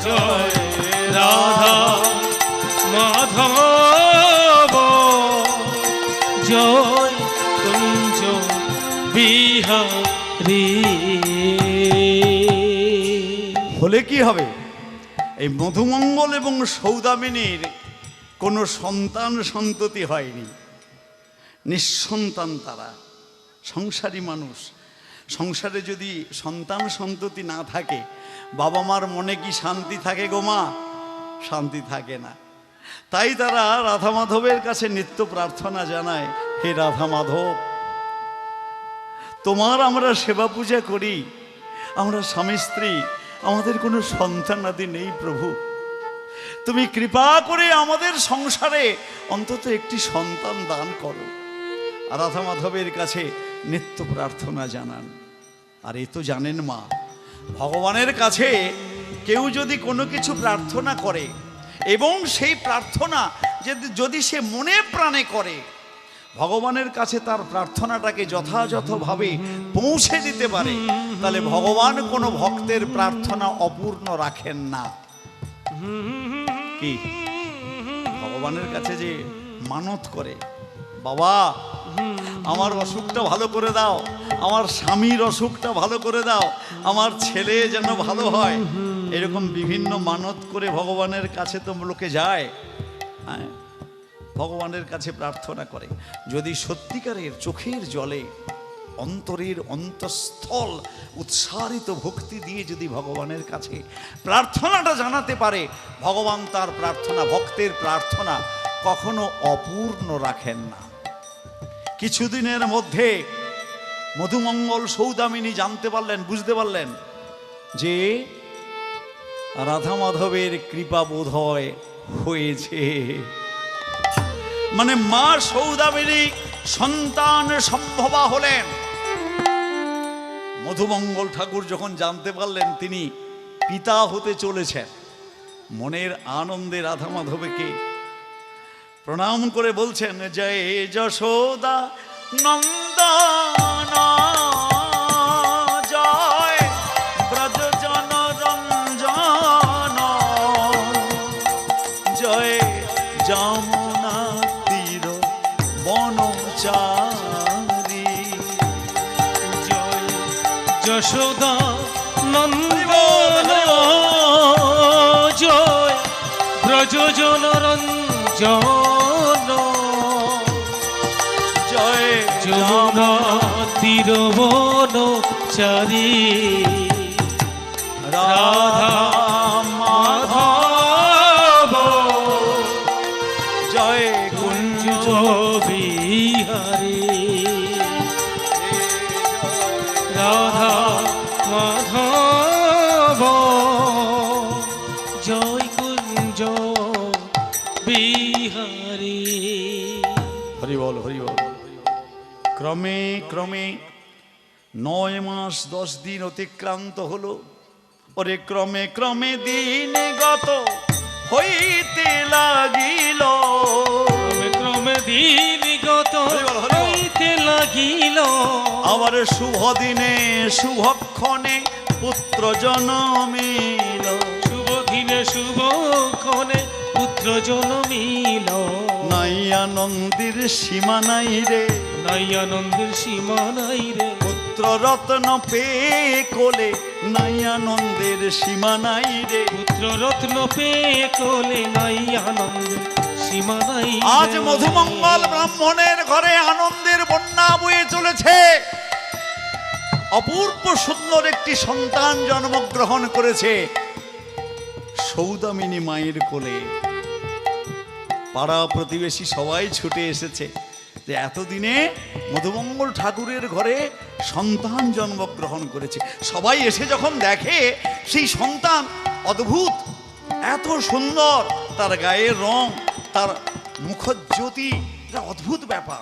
জয় রাধা মাধব জয় কুঞ্জ বিহারী। হলে কি হবে, এই মধুমঙ্গল এবং সৌদামিনীর কোনো সন্তান সন্ততি হয়নি, নিঃসন্তান তারা, সংসারী মানুষ। সংসারে যদি সন্তান সন্ততি না থাকে, বাবা মার মনে কি শান্তি থাকে গো মা? শান্তি থাকে না। তাই তারা রাধা মাধবের কাছে নিত্য প্রার্থনা জানায়, হে রাধা মাধব, তোমার আমরা সেবা পূজা করি, আমরা স্বামী স্ত্রী, আমাদের কোনো সন্তানাদি নেই প্রভু, তুমি কৃপা করে আমাদের সংসারে অন্তত একটি সন্তান দান করো। রাধা মাধবের কাছে নিত্য প্রার্থনা জানান। আর এ তো জানেন মা, ভগবানের কাছে কেউ যদি কোনো কিছু প্রার্থনা করে এবং সেই প্রার্থনা যদি সে মনে প্রাণে করে, ভগবানের কাছে তার প্রার্থনাটাকে যথাযথভাবে পৌঁছে দিতে পারে, তাহলে ভগবান কোনো ভক্তের প্রার্থনা অপূর্ণ রাখেন না। কি ভগবানের কাছে যে মানত করে, বাবা আমার অসুখটা ভালো করে দাও, আমার স্বামীর অসুখটা ভালো করে দাও, আমার ছেলে যেন ভালো হয়, এরকম বিভিন্ন মানত করে ভগবানের কাছে তো লোকে যায়। হ্যাঁ, ভগবানের কাছে প্রার্থনা করে। যদি সত্যিকারের চোখের জলে অন্তরের অন্তঃস্থল উৎসারিত ভক্তি দিয়ে যদি ভগবানের কাছে প্রার্থনাটা জানাতে পারে, ভগবান তার প্রার্থনা, ভক্তের প্রার্থনা কখনো অপূর্ণ রাখেন না। কিছুদিনের মধ্যে মধুমঙ্গল সৌদামিনী জানতে পারলেন, বুঝতে পারলেন যে রাধা মাধবের কৃপা বোধ হয়েছে। মানে মা সৌদামিনী সন্তান সম্ভবা হলেন। মধুমঙ্গল ঠাকুর যখন জানতে পারলেন তিনি পিতা হতে চলেছেন, মনের আনন্দে রাধা মাধবকে প্রণাম করে বলছেন, জয় যশোদা নন্দন জয় ব্রজ জন রঞ্জন জয় যমুনা তীর বনচারী জয় যশোদা নন্দন জয় ব্রজজন রঞ্জন জয় যমুনা তীর বনচারী রাধা মাধব জয় কুঞ্জ বিহারী রাধা মাধব জয় কুঞ্জ বিহারী। হরি বল, হরি বল। ক্রমে ক্রমে 9 মাস 10 দিন অতিক্রান্ত হলো। ওরে ক্রমে ক্রমে দিন গত হইতে লাগিল, ক্রমে ক্রমে দিন গত হইতে লাগিল। আবার শুভ দিনে শুভক্ষণে পুত্র জন্মিল, শুভ দিনে শুভক্ষণে পুত্র জন্মিল। নাই আনন্দের সীমা নাই রে, নাই আনন্দের সীমা নাই রে। পুত্র রত্ন পেয়ে কোলে নাই আনন্দের সীমা নাই রে। পুত্র রত্ন পেয়ে কোলে নাই আনন্দের সীমা নাই। আজ মধুমঙ্গল ব্রাহ্মণের ঘরে আনন্দের বন্যা বয়ে চলেছে। অপূর্ব সুন্দর একটি সন্তান জন্মগ্রহণ করেছে সৌদামিনী মায়ের কোলে। পাড়া প্রতিবেশী সবাই ছুটে এসেছে যে এতদিনে মধুমঙ্গল ঠাকুরের ঘরে সন্তান জন্মগ্রহণ করেছে। সবাই এসে যখন দেখে সেই সন্তান অদ্ভুত, এত সুন্দর, তার গায়ের রং, তার মুখজ্যোতি, এটা অদ্ভুত ব্যাপার।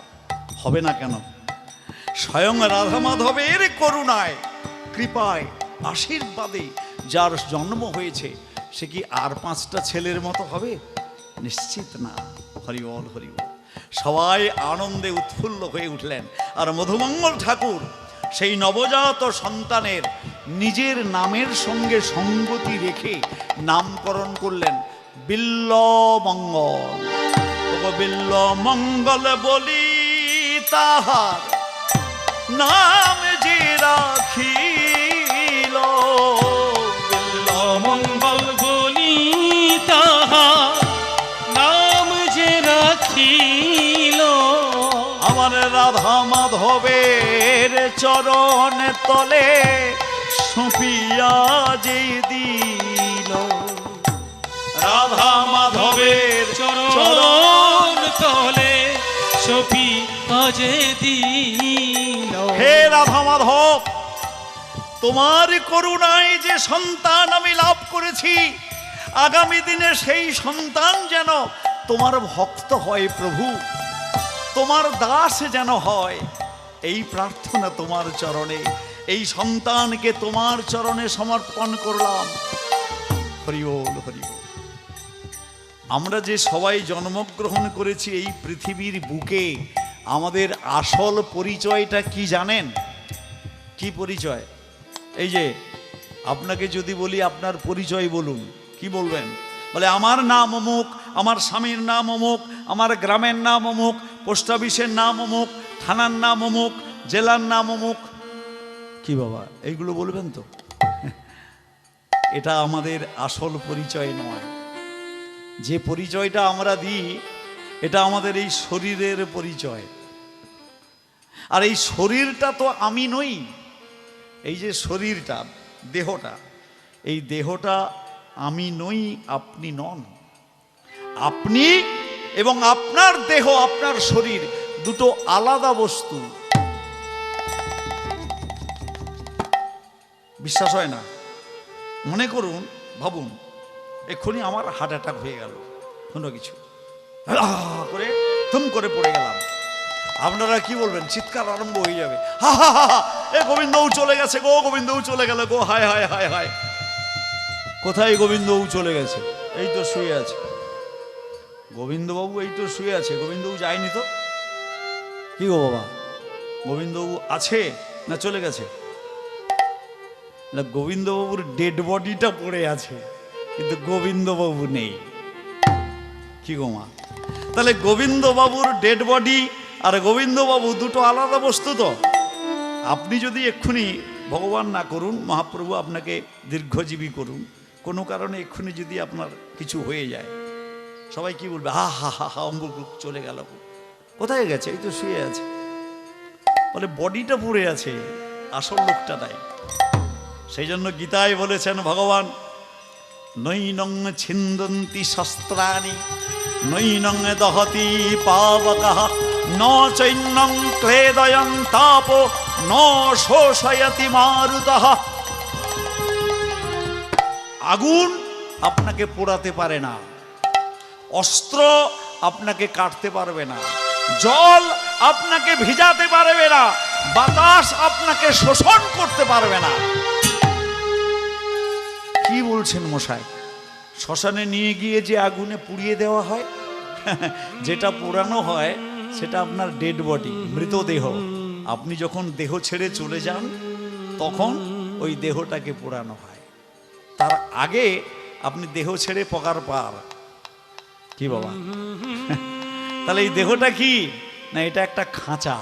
হবে না কেন? স্বয়ং রাধা মাধবের করুণায়, কৃপায়, আশীর্বাদে যার জন্ম হয়েছে সে কি আর 5টা ছেলের মতো হবে? নিশ্চিত না। হরিবল, হরিবল। সবাই আনন্দে উৎফুল্ল হয়ে উঠলেন। আর মধুমঙ্গল ঠাকুর সেই নবজাত সন্তানের নিজের নামের সঙ্গে সঙ্গতি রেখে নামকরণ করলেন বিল্বমঙ্গল। বিল্বমঙ্গল বলি তাহার নাম যে রাখিল, বিল্বমঙ্গল বলি তাহার নাম যে রাখিল, আমার রাধা মাধবের চরণ তলে সঁপিয়া যে দিল। রাধা মাধবের চরণ তলে সপি আজে দিল। হে রাধা মাধব, তোমার করুণায় যে সন্তান আমি লাভ করেছি, আগামী দিনে সেই সন্তান যেন তোমার ভক্ত হয় প্রভু, তোমার দাস যেন হয়, এই প্রার্থনা তোমার চরণে। এই সন্তানকে তোমার চরণে সমর্পণ করলাম। হরি বল, হরি বল। আমরা যে সবাই জন্মগ্রহণ করেছি এই পৃথিবীর বুকে, আমাদের আসল পরিচয়টা কি জানেন? কি পরিচয়? এই যে আপনাকে যদি বলি আপনার পরিচয় বলুন, কি বলবেন? বলে আমার নাম অমুক, আমার স্বামীর নাম অমুক, আমার গ্রামের নাম অমুক, পোস্ট অফিসের নাম অমুক, থানার নাম অমুক, জেলার নাম অমুক। কি বাবা, এইগুলো বলবেন তো? এটা আমাদের আসল পরিচয় নয়। যে পরিচয়টা আমরা দিই এটা আমাদের এই শরীরের পরিচয়। আর এই শরীরটা তো আমি নই। এই যে শরীরটা, দেহটা, এই দেহটা আমি নই, আপনি নন। আপনি এবং আপনার দেহ, আপনার শরীর দুটো আলাদা বস্তু। বিশ্বাস হয় না? মনে করুন, ভাবুন, এক্ষুনি আমার হার্ট অ্যাটাক হয়ে গেল, কোনো কিছু করে থুম করে পড়ে গেলাম। আপনারা কি বলবেন? চিৎকার আরম্ভ হয়ে যাবে, হা হা হা, এ গোবিন্দও চলে গেছে গো, গোবিন্দও চলে গেল গো, হায় হায় হায় হায়। কোথায় গোবিন্দও চলে গেছে? এই তো শুয়ে আছে গোবিন্দবাবু, এই তো শুয়ে আছে। গোবিন্দবাবু যায়নি তো? কি গো বাবা, গোবিন্দবাবু আছে না চলে গেছে? না, গোবিন্দবাবুর ডেড বডিটা পড়ে আছে, কিন্তু গোবিন্দবাবু নেই। কি গো মা, তাহলে গোবিন্দবাবুর ডেড বডি আর গোবিন্দবাবু দুটো আলাদা বস্তু তো। আপনি যদি এক্ষুনি, ভগবান না করুন, মহাপ্রভু আপনাকে দীর্ঘজীবী করুন, কোনো কারণে এক্ষুনি যদি আপনার কিছু হয়ে যায়, সবাই কি বলবে? হা হা হা হা, অম্বুক চলে গেল। কোথায় গেছে? এই তো শুয়ে আছে। বলে বডিটা পড়ে আছে, আসল লোকটা নাই। সেই জন্য গীতায় বলেছেন ভগবান, নৈনং ছিন্দন্তি শস্ত্রাণি নৈনং দহতি পাবকঃ ন চৈনং ক্লেদয়ং তাপো ন শোষয়তি মারুতঃ। আগুন আপনাকে পোড়াতে পারে না, অস্ত্র আপনাকে কাটতে পারবে না, জল আপনাকে ভিজাতে পারবে না, বাতাস আপনাকে শোষণ করতে পারবে না। কি বলছেন মশাই? শ্মশানে নিয়ে গিয়ে যে আগুনে পুড়িয়ে দেওয়া হয়, যেটা পোড়ানো হয় সেটা আপনার ডেড বডি, মৃতদেহ। আপনি যখন দেহ ছেড়ে চলে যান তখন ওই দেহটাকে পোড়ানো হয়। তার আগে আপনি দেহ ছেড়ে পকার পার। কি বাবা, তাহলে এই দেহটা কি না? এটা একটা খাঁচা।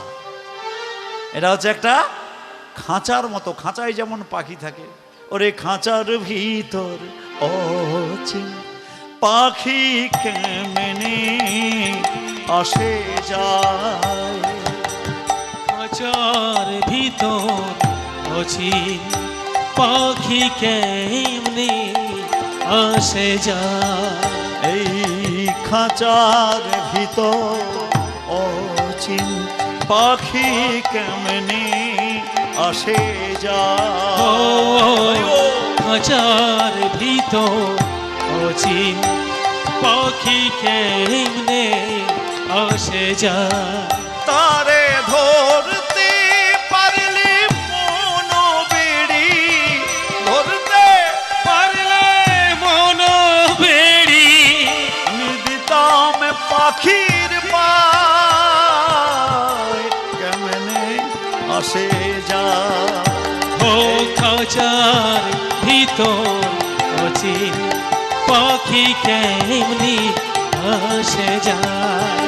এটা হচ্ছে একটা খাঁচার মতো। খাঁচায় যেমন পাখি থাকে, ওরে খাঁচার ভিতর অচিন পাখি কেমনে আসে যায়। খাঁচার ভিতর অচিন পাখি কেমনে আসে যায়। এই খাঁচার ভিতর অচিন পাখি কেমনে আসে যায়। খাঁচার ভিতর অচিন পাখি কেমনে আসে যায়। তারে ধরতে পারলে মন বেড়ি, ধরতে পারলে মন বেড়ি দিতাম পাখির পায় কেমনে আসে যায়। ও খাঁচার ভিতর অচিন পাখি কেমনি আসে যায়,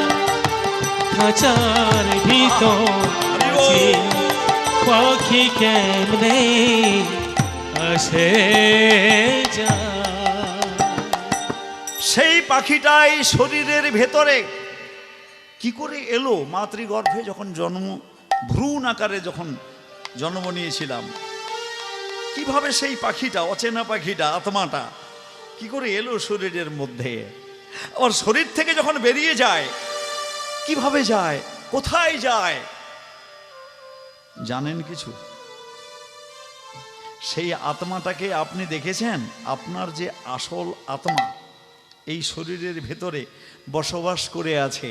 খাঁচার ভিতর অচিন পাখি কেমনে আসে যায়। সেই পাখিটাই শরীরের ভেতরে কি করে এলো? মাতৃগর্ভে যখন জন্ম, ভ্রূণ আকারে যখন জন্ম নিয়েছিলাম, কিভাবে সেই পাখিটা, অচেনা পাখিটা, আত্মাটা কি করে এলো শরীরের মধ্যে? আবার শরীর থেকে যখন বেরিয়ে যায়, কিভাবে যায়, কোথায় যায় জানেন কিছু? সেই আত্মাটাকে আপনি দেখেছেন? আপনার যে আসল আত্মা এই শরীরের ভেতরে বসবাস করে আছে,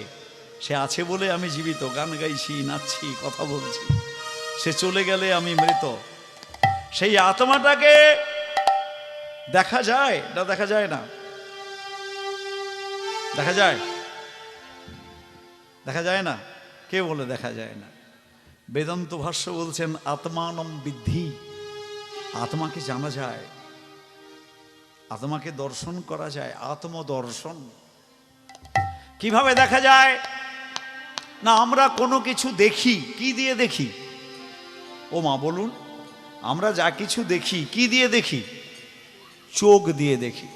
সে আছে বলে আমি জীবিত, গান গাইছি, নাচছি, কথা বলছি। সে চলে গেলে আমি মৃত। সেই আত্মাটাকে দেখা যায় না? দেখা যায় না? দেখা যায়? দেখা যায় না? কে বলে দেখা যায় না? বেদান্ত ভাষ্য বলছেন আত্মানম বিদ্ধি, আত্মাকে জানা যায়, আত্মাকে দর্শন করা যায়। আত্মদর্শন কিভাবে দেখা যায়? না আমরা কোনো কিছু দেখি, কি দিয়ে দেখি? ও মা বলুন, আমরা যা কিছু দেখি কি দিয়ে দেখি? চোখ দিয়ে দেখি।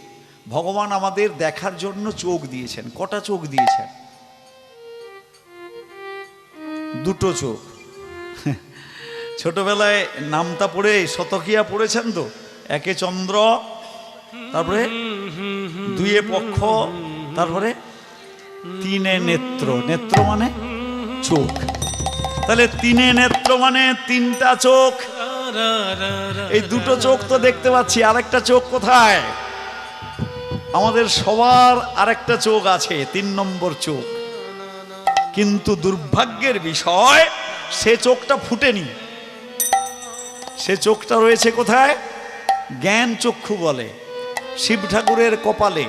ভগবান আমাদের দেখার জন্য চোখ দিয়েছেন। কটা চোখ দিয়েছেন? দুটো চোখ। ছোটবেলায় নামটা পড়ে শতকিয়া পড়েছেন তো? একে চন্দ্র, তারপরে দুয়ে পক্ষ, তারপরে তিনে নেত্র। নেত্র মানে চোখ। তাহলে তিনে নেত্র মানে তিনটা চোখ। এই দুটো চোখ তো দেখতে পাচ্ছি, আরেকটা চোখ কোথায়? আমাদের সবার আরেকটা চোখ আছে, 3 নম্বর চোখ। কিন্তু দুর্ভাগ্যের বিষয়, সে চোখটা ফুটেনি। সে চোখটা রয়েছে কোথায়? জ্ঞান চক্ষু বলে। শিব ঠাকুরের কপালে,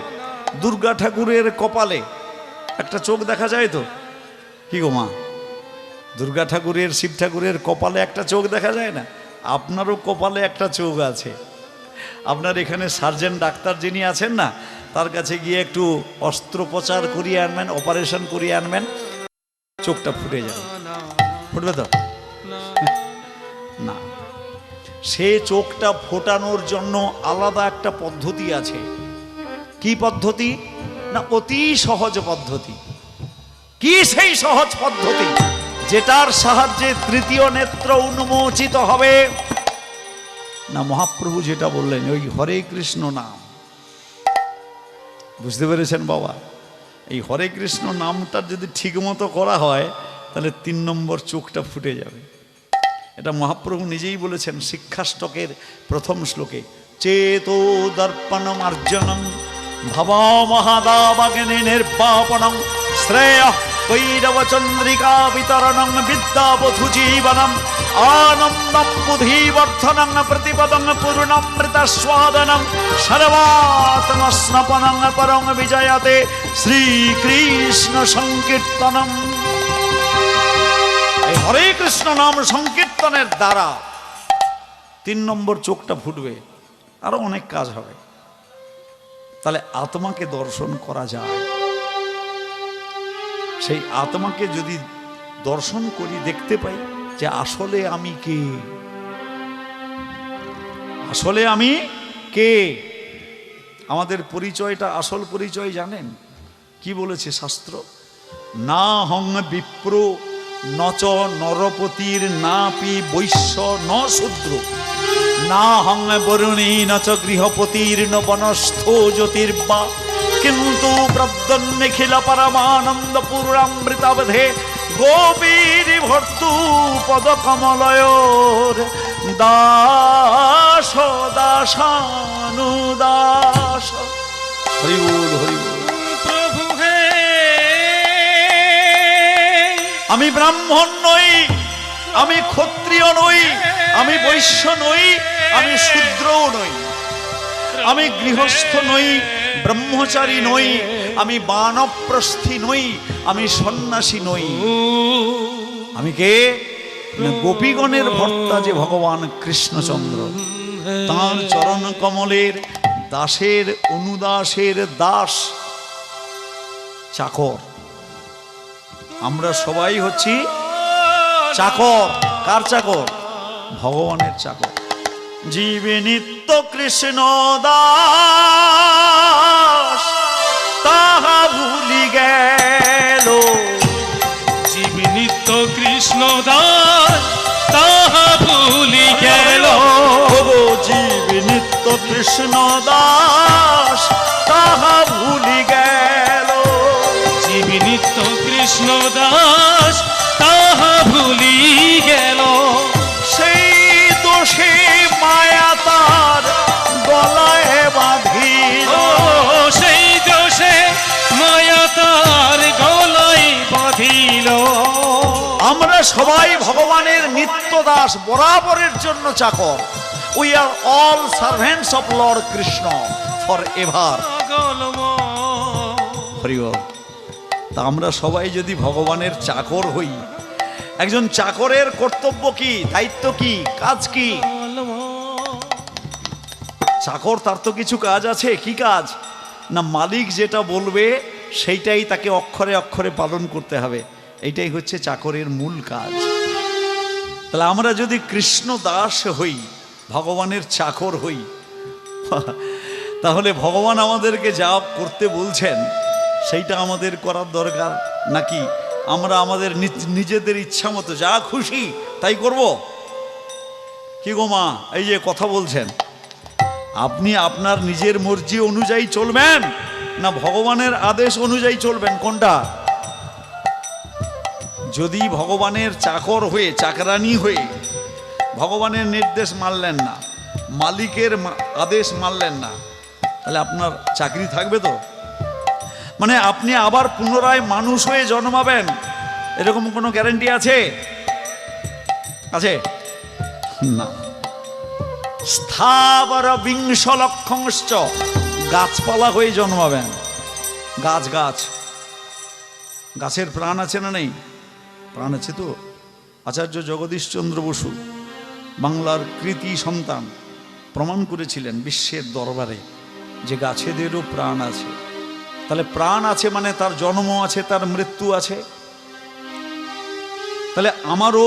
দুর্গা ঠাকুরের কপালে একটা চোখ দেখা যায় তো? কি গো মা, দুর্গা ঠাকুরের, শিব ঠাকুরের কপালে একটা চোখ দেখা যায় না? আপনারও কপালে একটা চোখ আছে। আপনার এখানে সার্জেন ডাক্তার যিনি আছেন না, তার কাছে গিয়ে একটু অস্ত্রোপচার করিয়ে আনবেন, অপারেশন করিয়ে আনবেন, চোখটা ফুটে যাবে। ফুটবে তো? না, সে চোখটা ফোটানোর জন্য আলাদা একটা পদ্ধতি আছে। কি পদ্ধতি? না অতি সহজ পদ্ধতি। কি সেই সহজ পদ্ধতি যেটার সাহায্যে তৃতীয় নেত্র উন্মোচিত হবে? না মহাপ্রভু যেটা বললেন, ওই হরে কৃষ্ণ নাম। বুঝতে পেরেছেন বাবা? এই হরে কৃষ্ণ নামটা যদি ঠিক মতো করা হয়, তাহলে 3 নম্বর চোখটা ফুটে যাবে। এটা মহাপ্রভু নিজেই বলেছেন শিক্ষাষ্টকের প্রথম শ্লোকে, চেতো দর্পণম অর্জনম ভবা মহাদাবাগ্নি নির্বাপনম শ্রেয় কৈরব চন্দ্রিকা বিতরণং বিদ্যাবধু জীবনম আনন্দম বুদ্ধিবর্ধনং প্রতিপদং পূর্ণমৃতস্বাদনং সর্বাত্ম স্নপনং পরং বিজয়তে শ্রীকৃষ্ণ সংকীর্তনম। এই হরে কৃষ্ণ নাম সংকীর্তনের দ্বারা 3 নম্বর চোখটা ফুটবে, আরো অনেক কাজ হবে। তাহলে আত্মাকে দর্শন করা যায়। সেই আত্মাকে যদি দর্শন করি, দেখতে পাই যে আসলে আমি কে, আসলে আমি কে। আমাদের পরিচয়টা, আসল পরিচয় জানেন কি বলেছে শাস্ত্র? না হং বিপ্র নচ নরপতির নাপি বৈশ্য ন শূদ্র না হং বরুণী নচ গৃহপতির ন বনস্থ জ্যোতির্বা কিন্তু ব্রদ্দন্নিখিল পরমানন্দ পূর্ণামৃতাবধে গোপীর ভর্তু পদ কমলয়োর দাস দাসানুদাস। হরি বল, হরি বল। প্রভু হে, আমি ব্রাহ্মণ নই, আমি ক্ষত্রিয় নই, আমি বৈশ্য নই, আমি শূদ্রও নই, আমি গৃহস্থ নই, ব্রহ্মচারী নই, আমি বানপ্রস্থী নই, আমি সন্ন্যাসী নই। আমি কে? গোপীগণের ভর্তা যে ভগবান কৃষ্ণচন্দ্র। তাঁর চরণ কমলের দাসের অনুদাসের দাস চাকর। আমরা সবাই হচ্ছি চাকর। কার চাকর? ভগবানের চাকর। জীবে নিত্য কৃষ্ণ দাস তাহা ভুলি গেল। জীবে নিত্য কৃষ্ণ দাস তাহা ভুলি গেল। জীবে নিত্য কৃষ্ণ দাস তাহা ভুলি গেল। জীবে নিত্য কৃষ্ণ দাস তাহা ভুলি গেল। সেই দোষে মায়া তার গলায় বাঁধিল। সেই দোষে মায়া তার গলায় বাঁধিল। আমরা সবাই ভগবানের নিত্য দাস, বরাবরের জন্য চাকর। We are all servants of Lord Krishna for ever. Hari বল। তা আমরা সবাই যদি ভগবানের চাকর হই, একজন চাকরের কর্তব্য কি, দায়িত্ব কি, কাজ কি? চাকর তার তো কিছু কাজ আছে। কি কাজ? না, মালিক যেটা বলবে সেইটাই তাকে অক্ষরে অক্ষরে পালন করতে হবে। এইটাই হচ্ছে চাকরের মূল কাজ। তাহলে আমরা যদি কৃষ্ণ দাস হই, ভগবানের চাকর হই, তাহলে ভগবান আমাদেরকে যা করতে বলছেন সেইটা আমাদের করার দরকার, নাকি আমরা আমাদের নিজেদের ইচ্ছা মতো যা খুশি তাই করব? কি গো মা, এই যে কথা বলছেন, আপনি আপনার নিজের মর্জি অনুযায়ী চলবেন না ভগবানের আদেশ অনুযায়ী চলবেন? কোনটা? যদি ভগবানের চাকর হয়ে, চাকরানি হয়ে ভগবানের নির্দেশ মানলেন না, মালিকের আদেশ মানলেন না, তাহলে আপনার চাকরি থাকবে তো? মানে আপনি আবার পুনরায় মানুষ হয়ে জন্মাবেন এরকম কোনো গ্যারান্টি আছে? আছে না। স্থাবর বিংশ লক্ষংশ্চ, গাছপালা হয়ে জন্মাবেন। গাছ গাছ গাছের প্রাণ আছে না নেই? প্রাণ আছে তো। আচার্য জগদীশচন্দ্র বসু, বাংলার কৃতি সন্তান, প্রমাণ করেছিলেন বিশ্বের দরবারে যে গাছেদেরও প্রাণ আছে। তাহলে প্রাণ আছে মানে তার জন্ম আছে, তার মৃত্যু আছে। তাহলে আমারও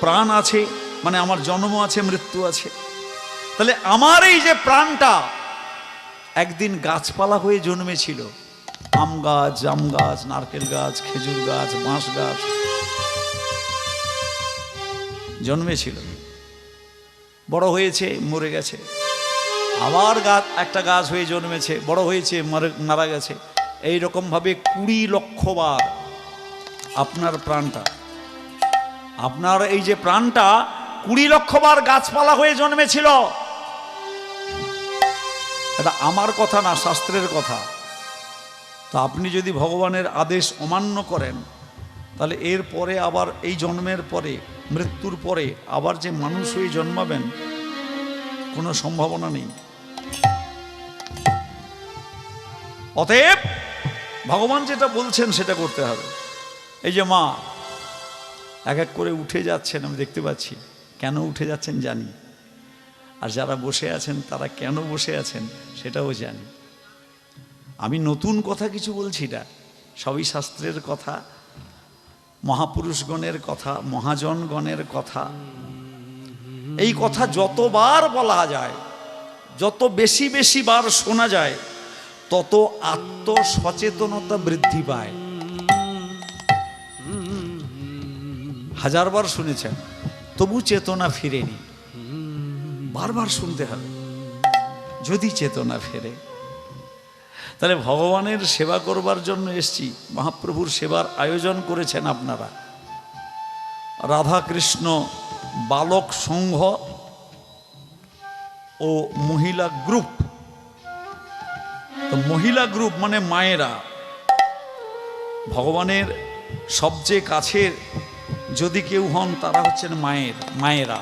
প্রাণ আছে মানে আমার জন্ম আছে, মৃত্যু আছে। তাহলে আমার এই যে প্রাণটা একদিন গাছপালা হয়ে জন্মেছিল। আম গাছ, জাম গাছ, নারকেল গাছ, খেজুর গাছ, বাঁশ গাছ জন্মেছিল, বড় হয়েছে, মরে গেছে। আবার গাছ, একটা গাছ হয়ে জন্মেছে, বড় হয়েছে, মারা গেছে। এই রকম ভাবে 20 লক্ষ বার আপনার প্রাণটা, আপনার এই যে প্রাণটা 20 লক্ষ বার গাছপালা হয়ে জন্মেছিল। এটা আমার কথা না, শাস্ত্রের কথা। তো আপনি যদি ভগবানের আদেশ অমান্য করেন, তাহলে এর পরে আবার এই জন্মের পরে, মৃত্যুর পরে আবার যে মানুষ হয়ে জন্মাবেন কোনো সম্ভাবনা নেই। অতএব ভগবান যেটা বলছেন সেটা করতে হবে। এই যে মা এক এক করে উঠে যাচ্ছেন, আমি দেখতে পাচ্ছি। কেন উঠে যাচ্ছেন জানি, আর যারা বসে আছেন তারা কেন বসে আছেন সেটাও জানি। আমি নতুন কথা কিছু বলছি না, সবই শাস্ত্রের কথা, মহাপুরুষগণের কথা, মহাজনগণের কথা। এই কথা যতবার বলা যায়, যত বেশি বেশি বার শোনা যায়, তত আত্মসচেতনতা বৃদ্ধি পায়। 1000 বার শুনেছেন, তবু চেতনা ফিরেনি। বারবার শুনতে হবে, যদি চেতনা ফেরে। তাহলে ভগবানের সেবা করবার জন্য এসছি। মহাপ্রভুর সেবার আয়োজন করেছেন আপনারা, রাধা কৃষ্ণ বালক সংঘ ও মহিলা গ্রুপ। তো মহিলা গ্রুপ মানে মায়েরা, ভগবানের সবচেয়ে কাছের যদি কেউ হন তারা হচ্ছেন মায়েরা।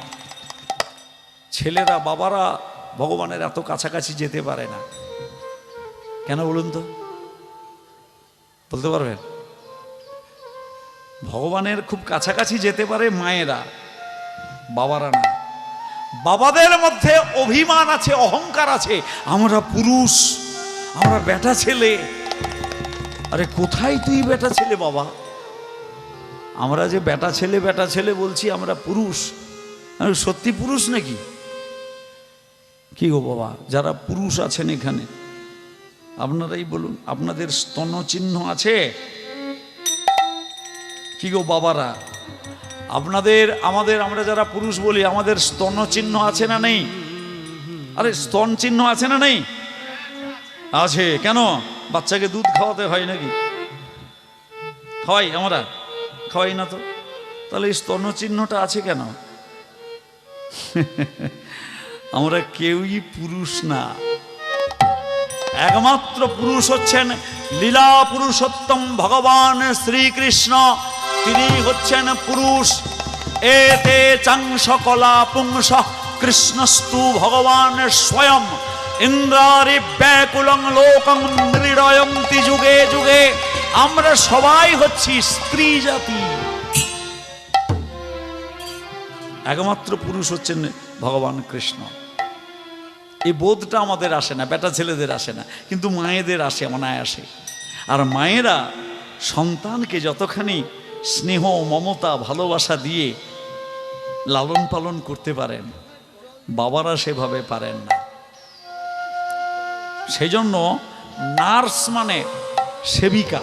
ছেলেরা, বাবারা ভগবানের এত কাছাকাছি যেতে পারে না। কেন বলুন তো, বলতে পারবেন? ভগবানের খুব কাছাকাছি যেতে পারে মায়েরা, বাবারা না। বাবাদের মধ্যে অভিমান আছে, অহংকার আছে, আমরা পুরুষ, আমরা বেটা ছেলে। আরে কোথায় তুই বেটা ছেলে বাবা? আমরা যে বেটা ছেলে বলছি, আমরা পুরুষ। সত্যি পুরুষ নাকি? কি গো বাবা, যারা পুরুষ আছেন এখানে আপনারাই বলুন, আপনাদের স্তন চিহ্ন আছে? কি গো বাবারা, আপনাদের আমরা যারা পুরুষ বলি, আমাদের স্তন চিহ্ন আছে না নেই? আরে স্তন চিহ্ন আছে না নেই? আছে। কেন? বাচ্চাকে দুধ খাওয়াতে হয় নাকি? খাওয়াই? আমরা খাওয়াই না তো। তাহলে এই স্তন চিহ্নটা আছে কেন? আমরা কেউই পুরুষ না। একমাত্র পুরুষ হচ্ছেন লীলা পুরুষোত্তম ভগবান শ্রীকৃষ্ণ। তিনি হচ্ছেন পুরুষ। এতে চাংস কলা পুংস কৃষ্ণস্তু ভগবান স্বয়ং ইন্দ্রারি ব্যাকুলং লোকং মৃডয়ন্তি যুগে যুগে। আমরা সবাই হচ্ছি স্ত্রী জাতি। একমাত্র পুরুষ হচ্ছেন ভগবান কৃষ্ণ। এই বোধটা আমাদের আসে না, বেটা ছেলেদের আসে না, কিন্তু মায়েদের আসে, অনায়াসে। আর মায়েরা সন্তানকে যতখানি স্নেহ, মমতা, ভালোবাসা দিয়ে লালন পালন করতে পারেন, বাবারা সেভাবে পারেন না। সেই জন্য নার্স মানে সেবিকা।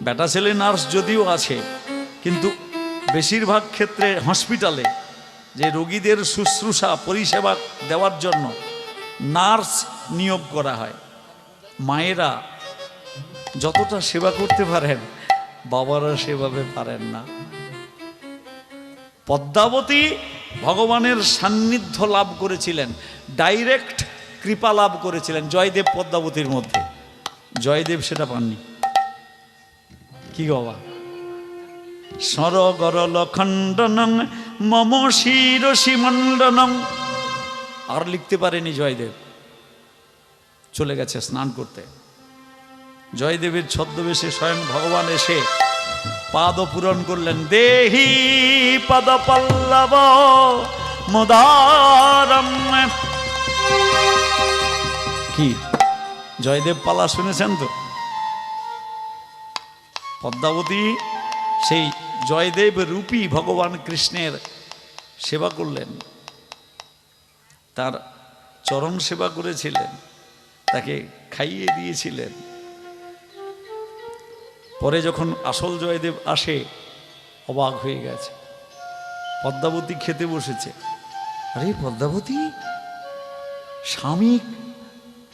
বেটা ছেলে নার্স যদিও আছে, কিন্তু বেশিরভাগ ক্ষেত্রে হসপিটালে যে রোগীদের শুশ্রূষা পরিষেবা দেওয়ার জন্য নার্স নিয়োগ করা হয়। মায়েরা যতটা সেবা করতে পারেন, বাবারা সেভাবে পারেন না। পদ্মাবতী ভগবানের সান্নিধ্য লাভ করেছিলেন, ডাইরেক্ট কৃপা লাভ করেছিলেন জয়দেব পদ্মাবতীর মধ্যে। জয়দেব সেটা পাননি। কি বাবা? সরগরল খণ্ডনং মম শিরসি মণ্ডনং। আর লিখতে পারেনি জয়দেব, চলে গেছে স্নান করতে। জয়দেবের ছদ্মবেশে স্বয়ং ভগবান এসে পাদ পূরণ করলেন। দেহি পদ পল্লব মুদারম। কি জয়দেব পালা শুনেছেন তো? পদ্মাবতী সেই জয়দেব রূপী ভগবান কৃষ্ণের সেবা করলেন, তার চরণ সেবা করেছিলেন, তাকে খাইয়ে দিয়েছিলেন। পরে যখন আসল জয়দেব আসে, অবাক হয়ে গেছে। পদ্মাবতী খেতে বসেছে। আরে পদ্মাবতী, স্বামী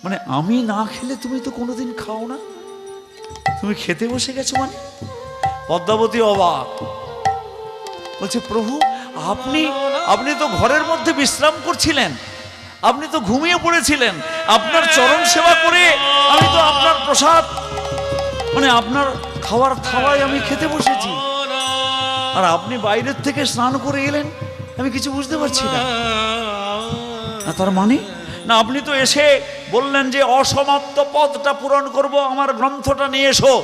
মানে আমি না খেলে তুমি তো কোনোদিন খাও না, তুমি খেতে বসে গেছো মানে? পদ্মাবতী অবাক, বলছে প্রভু আপনি তো ঘরের মধ্যে বিশ্রাম করছিলেন, আপনি তো ঘুমিয়ে পড়েছিলেন, আপনার চরণ সেবা করে আমি তো আপনার প্রসাদ মানে আপনার খাওয়ার থালায় আমি খেতে বসেছি, আর আপনি বাইরের থেকে স্নান করে এলেন, আমি কিছু বুঝতে পারছি না। তার মানে না, আপনি তো এসে বললেন যে অসমাপ্ত পদটা পূরণ করব, আমার গ্রন্থটা নিয়ে এসো।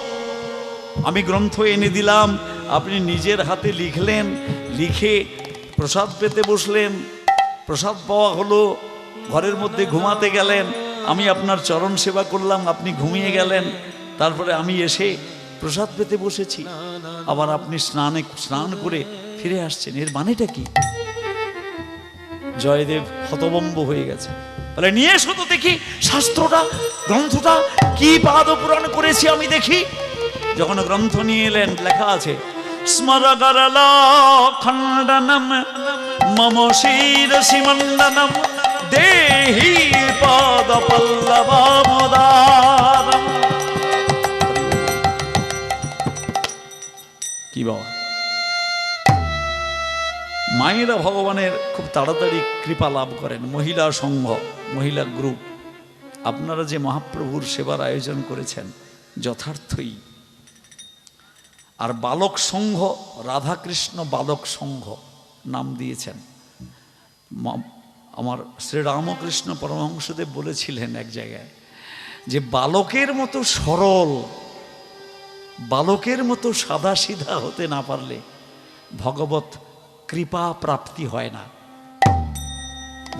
আমি গ্রন্থ এনে দিলাম, আপনি নিজের হাতে লিখলেন, লিখে প্রসাদ পেতে বসলেন, প্রসাদ পাওয়া হলো, ঘরের মধ্যে ঘুমাতে গেলেন, আমি আপনার চরণ সেবা করলাম, আপনি ঘুমিয়ে গেলেন, তারপরে আমি এসে প্রসাদ পেতে বসেছি, আবার আপনি স্নান করে ফিরে আসছেন। এর মানেটা কি? জয়দেব হতভম্ব হয়ে গেছে। বলে নিয়ে এসো তো দেখি শাস্ত্রটা, গ্রন্থটা, কি পাদ পূরণ করেছি আমি দেখি। যখন গ্রন্থ নিয়ে এলেন, লেখা আছে স্মরগরল খণ্ডনম মম শিরসি মণ্ডনম দেহি পদ পল্লবমুদারম। কি বাবা, মায়েরা ভগবানের খুব তাড়াতাড়ি কৃপা লাভ করেন। মহিলা সংঘ, মহিলা গ্রুপ, আপনারা যে মহাপ্রভুর সেবার আয়োজন করেছেন যথার্থই। আর বালক সংঘ, রাধাকৃষ্ণ বালক সংঘ নাম দিয়েছেন। আমার শ্রীরামকৃষ্ণ পরমহংসদেব বলেছিলেন এক জায়গায় যে বালকের মতো সরল, বালকের মতো সাদা সিধা হতে না পারলে ভগবত কৃপা প্রাপ্তি হয় না।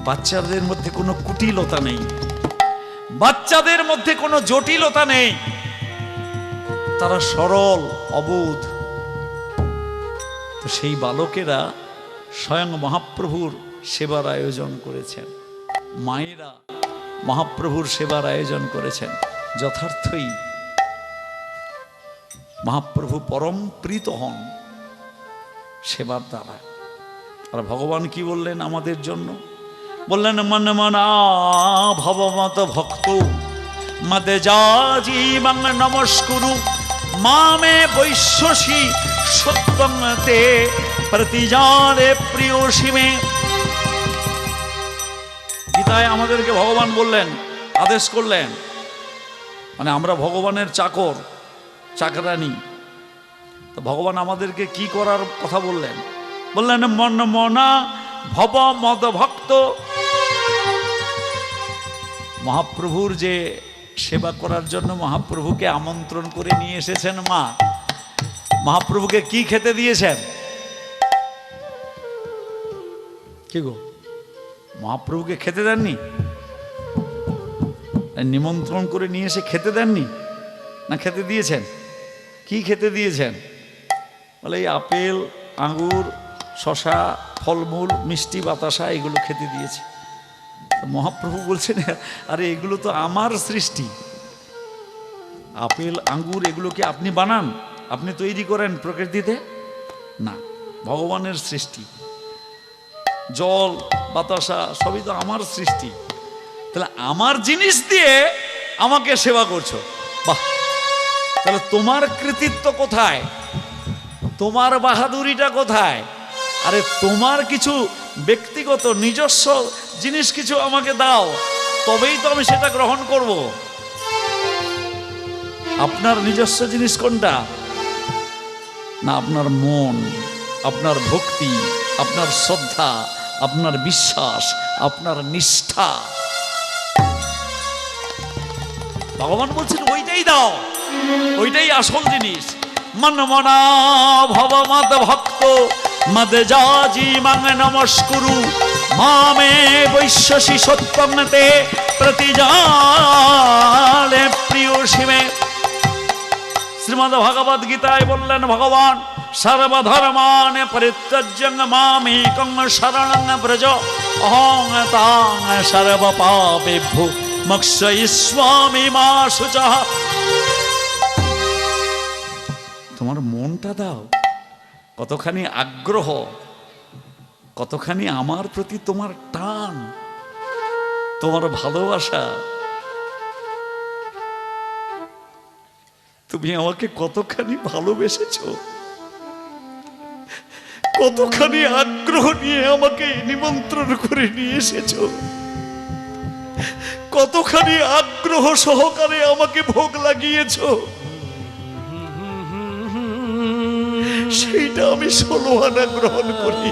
বাচ্চাদের মধ্যে কোনো কুটিলতা নেই, বাচ্চাদের মধ্যে কোনো জটিলতা নেই, তারা সরল অবোধ। তো সেই বালকেরা স্বয়ং মহাপ্রভুর সেবার আয়োজন করেছেন, মায়েরা মহাপ্রভুর সেবার আয়োজন করেছেন। যথার্থই মহাপ্রভু পরম প্রীত হন সেবার দ্বারা। আর ভগবান কি বললেন আমাদের জন্য? বললেন মন মনা ভবমত ভক্ত মদে যাজি মঙ্গ নমস্কুরু মামে বৈশ্বসী সত্যং তে প্রতিজানে প্রিয়সী মে। গীতায় আমাদেরকে ভগবান বললেন, আদেশ করলেন, মানে আমরা ভগবানের চাকর চাকরানি। তো ভগবান আমাদেরকে কি করার কথা বললেন? বললেন মন মনা ভব মদ ভক্ত। মহাপ্রভুর যে সেবা করার জন্য মহাপ্রভুকে আমন্ত্রণ করে নিয়ে এসেছেন মা, মহাপ্রভুকে কি খেতে দিয়েছেন? কি গো, মহাপ্রভুকে খেতে দেননি? নিমন্ত্রণ করে নিয়ে এসে খেতে দেননি না খেতে দিয়েছেন? কি খেতে দিয়েছেন? বলে এই আপেল, আঙ্গুর, শশা, ফলমূল, মিষ্টি, বাতাসা এগুলো খেতে দিয়েছে। মহাপ্রভু বলছেন, আরে এগুলো তো আমার সৃষ্টি। আপেল, আঙ্গুর এগুলো কি আপনি বানান, আপনি তৈরি করেন প্রকৃতিতে? না, ভগবানের সৃষ্টি। জল, বাতাসা সবই তো আমার সৃষ্টি। তাহলে আমার জিনিস দিয়ে আমাকে সেবা করছো, বাহ! তাহলে তোমার কৃতিত্ব কোথায়? তোমার বাহাদুরিটা কোথায়? আরে তোমার কিছু ব্যক্তিগত নিজস্ব জিনিস কিছু আমাকে দাও, তবেই তো আমি সেটা গ্রহণ করব। আপনার নিজস্ব জিনিস কোনটা? না আপনার মন, আপনার ভক্তি, আপনার শ্রদ্ধা, আপনার বিশ্বাস, আপনার নিষ্ঠা। ভগবান বলছেন ওইটাই দাও, ওইটাই আসল জিনিস। মন মনা ভব মদ ভক্ত মদ যাজি মঙ্গ নমস্কুরু মামে বৈশ্বসী সত্যং তে প্রতিজানে প্রিয়সী মে। শ্রীমদ্ ভগবদ গীতায় বললেন ভগবান, সর্বধর্মান পরিত্যজ্য মামেকং শরণং ব্রজ অহং তাং সর্বপাপেভ্যো মোক্ষয়িষ্যামি মা শুচঃ। তোমার মনটা দাও, কতখানি আগ্রহ, কতখানি আমার প্রতি তোমার টান, তোমার ভালোবাসা। তুমি আমাকে কতখানি ভালোবেসেছো, কতখানি আগ্রহ নিয়ে আমাকে নিমন্ত্রণ করে নিয়ে এসেছো, কতখানি আগ্রহ সহকারে আমাকে ভোগ লাগিয়েছো, সেইটা আমি 16 আনা গ্রহণ করি।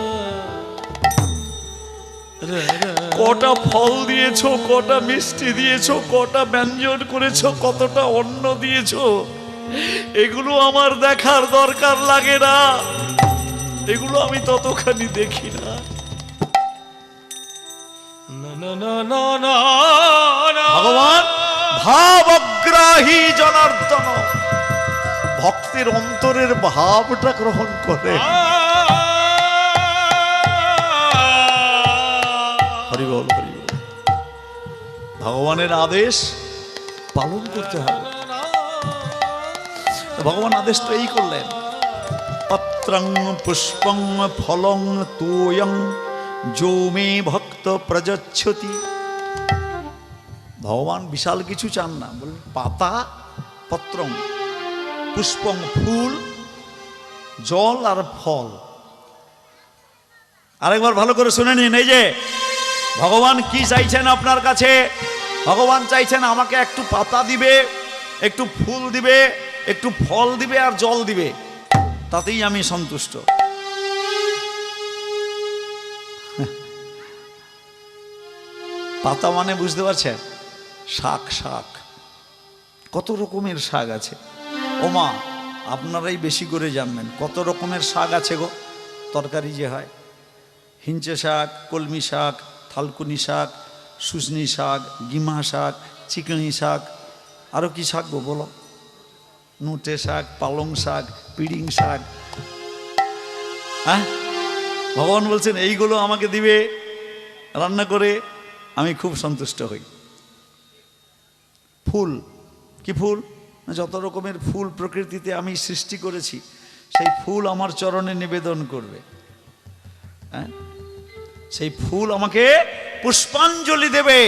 কটা ফল দিয়েছো, কটা মিষ্টি দিয়েছো, কটা ব্যঞ্জন করেছো, কতটা অন্ন দিয়েছো, এগুলো আমার দেখার দরকার লাগে না, এগুলো আমি ততখানি দেখি না। ভগবান ভাবগ্রাহী জনার্দন, ভক্তের অন্তরের ভাবটা গ্রহণ করে। হরি বল, হরি বল। ভগবানের আদেশ পালন করতে হবে। ভগবান আদেশ তো এই করলেন, পত্রং পুষ্পং ফলং তোয়ং যো মে ভক্ত প্রযচ্ছতি। ভগবান বিশাল কিছু চান না, বলেন পাতা, পত্রং, পুষ্পং ফুল, জল আর ফল। আরেকবার ভালো করে শুনে নিন, এই যে ভগবান কি চাইছেন আপনার কাছে? ভগবান চাইছেন আমাকে একটু পাতা দিবে, একটু ফুল দিবে, একটু ফল দিবে আর জল দিবে, তাতেই আমি সন্তুষ্ট। পাতা মানে বুঝতে পারছেন? শাক, শাক, কত রকমের শাক আছে। ওমা, আপনারাই বেশি করে জানবেন কত রকমের শাক আছে গো। তরকারি যে হয়, হিঞ্চে শাক, কলমি শাক, থালকুনি শাক, শুশনি শাক, গিমা শাক, চিকনি শাক, আরও কি শাক গো বলো? নোটে শাক, পালং শাক, পিড়িং শাক। হ্যাঁ, ভগবান বলছেন এইগুলো আমাকে দিবে রান্না করে, আমি খুব সন্তুষ্ট হই। ফুল, কি ফুল? যত রকমের ফুল প্রকৃতিতে আমি সৃষ্টি করেছি, সেই ফুল আমার চরণে নিবেদন করবে। হ্যাঁ, সেই ফুল আমাকে পুষ্পাঞ্জলি দেবে,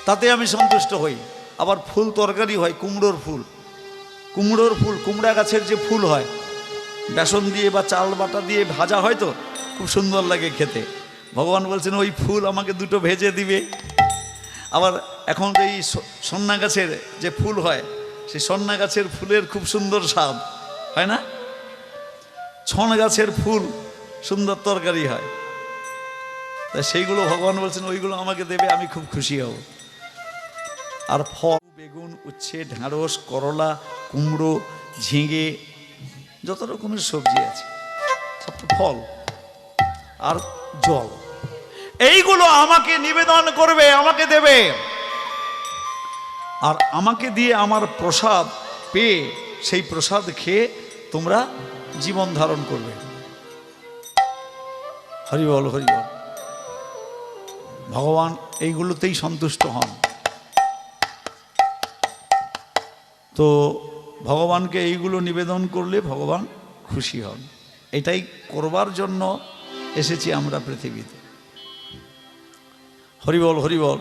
তাতে আমি সন্তুষ্ট হই। আবার ফুল তরকারি হয়, কুমড়োর ফুল, কুমড়োর ফুল, কুমড়া গাছের যে ফুল হয়, বেসন দিয়ে বা চাল বাটা দিয়ে ভাজা হয়, তো খুব সুন্দর লাগে খেতে। ভগবান বলছেন ওই ফুল আমাকে দুটো ভেজে দিবে। আবার এখন এই সন্না গাছের যে ফুল হয়, সেই সন্না গাছের ফুলের খুব সুন্দর স্বাদ হয় না? ছন গাছের ফুল সুন্দর তরকারি হয়, তাই সেইগুলো ভগবান বলছেন ওইগুলো আমাকে দেবে, আমি খুব খুশি হব। আর ফল, বেগুন, উচ্ছে, ঢ্যাঁড়স, করলা, কুমড়ো, ঝিঙে, যত রকমের সবজি আছে সব তো ফল, আর জল, এইগুলো আমাকে নিবেদন করবে, আমাকে দেবে। আর আমাকে দিয়ে আমার প্রসাদ পেয়ে, সেই প্রসাদ খেয়ে তোমরা জীবন ধারণ করবে। হরি বল, হরি বল। ভগবান এইগুলোতেই সন্তুষ্ট হন। তো ভগবানকে এইগুলো নিবেদন করলে ভগবান খুশি হন। এটাই করবার জন্য এসেছি আমরা পৃথিবীতে। হরি বল, হরি বল।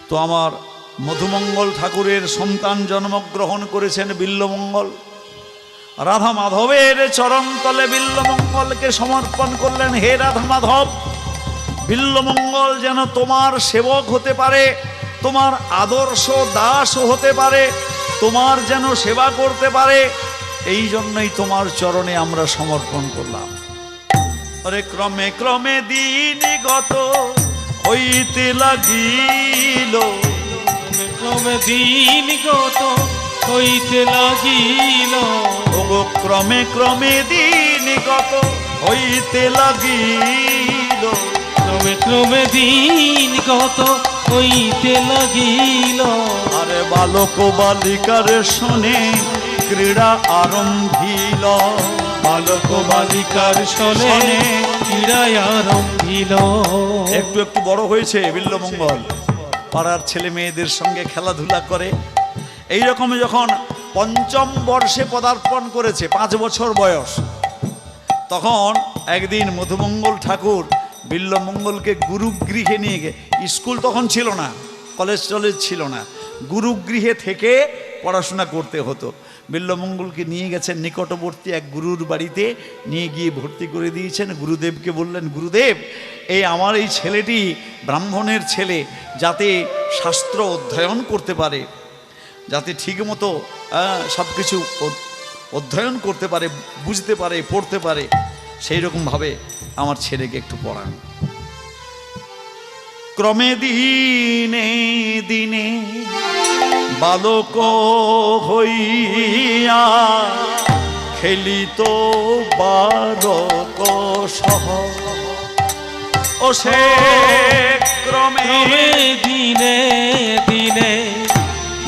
তো আমার মধুমঙ্গল ঠাকুরের সন্তান জন্মগ্রহণ করেছেন বিল্বমঙ্গল। রাধা মাধবের চরণ তলে বিল্বমঙ্গলকে সমর্পণ করলেন। হে রাধা মাধব, বিল্বমঙ্গল যেন তোমার সেবক হতে পারে, তোমার আদর্শ দাস হতে পারে, তোমার যেন সেবা করতে পারে, এই জন্যই তোমার চরণে আমরা সমর্পণ করলাম। আরে ক্রমে ক্রমে দিন গত হইতে লাগিল, ক্রমে দিন গত হইতে লাগিল, ওগো ক্রমে ক্রমে দিন গত হইতে লাগিল, ক্রমে ক্রমে দিন গত হইতে লাগিল। আরে বালক বালিকার শোনে ক্রীড়া আরম্ভিল, বালক বালিকার শোনে ক্রীড়ায় আরম্ভিল। একটু একটু বড় হয়েছে বিল্বমঙ্গল, পাড়ার ছেলে মেয়েদের সঙ্গে খেলাধুলা করে। এইরকম যখন পঞ্চম বর্ষে পদার্পণ করেছে, 5 বছর বয়স, তখন একদিন মধুমঙ্গল ঠাকুর বিল্বমঙ্গলকে গুরুগৃহে নিয়ে গিয়ে, স্কুল তখন ছিল না, কলেজ টলেজ ছিল না, গুরুগৃহে থেকে পড়াশোনা করতে হতো। বিল্বমঙ্গলকে নিয়ে গেছেন নিকটবর্তী এক গুরুর বাড়িতে, নিয়ে গিয়ে ভর্তি করে দিয়েছেন। গুরুদেবকে বললেন, গুরুদেব, এই আমার এই ছেলেটি ব্রাহ্মণের ছেলে, যাতে শাস্ত্র অধ্যয়ন করতে পারে, যাতে ঠিকমতো সব কিছু অধ্যয়ন করতে পারে, বুঝতে পারে, পড়তে পারে, সেই রকমভাবে আমার ছেলেকে একটু পড়ান। ক্রমে দিনে দিনে বালক হইয়া খেলিত বালক সহ, ও সে ক্রমে দিনে দিনে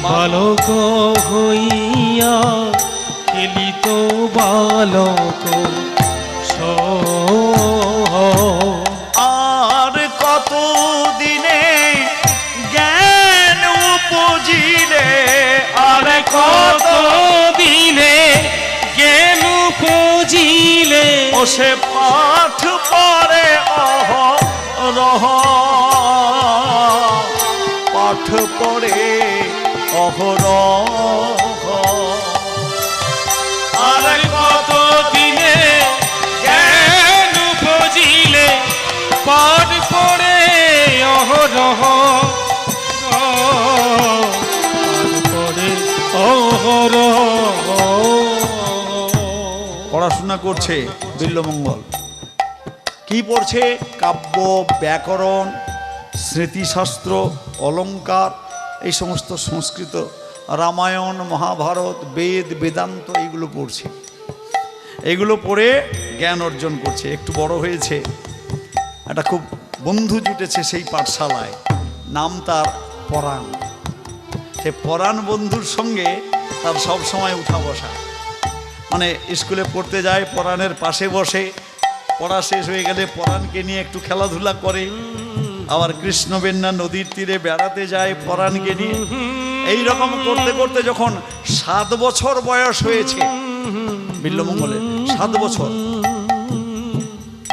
বালক হইয়া খেলিত বালক সহ। আর কত দিনে জ্ঞান উপজিলে, আর কত দিনে জ্ঞান উপজিলে, ও সে পাঠ পড়ে অহরহ, পাঠ পড়ে অহরহ। আর কত দিনে জ্ঞান উপজিলে, পাঠ পড়ে অহরহ, পাঠ পড়ে অহরহ। পড়াশোনা করছে বিল্বমঙ্গল। কি পড়ছে? কাব্য, ব্যাকরণ, স্মৃতিশাস্ত্র, অলঙ্কার, এই সমস্ত সংস্কৃত, রামায়ণ, মহাভারত, বেদ, বেদান্ত, এইগুলো পড়ছে। এইগুলো পড়ে জ্ঞান অর্জন করছে। একটু বড় হয়েছে, একটা খুব বন্ধু জুটেছে সেই পাঠশালায়, নাম তার পরাণ। সে পরাণ বন্ধুর সঙ্গে তার সব সময় উঠা বসা, মানে স্কুলে পড়তে যায়, পরাণের পাশে বসে, পড়া শেষ হয়ে গেলে পরাণকে নিয়ে একটু খেলাধুলা করে, আবার কৃষ্ণবেন্না নদীর তীরে বেড়াতে যায় পরাণকে নিয়ে। এই রকম করতে করতে যখন 7 বছর বয়স হয়েছে বিল্বমঙ্গলের, 7 বছর,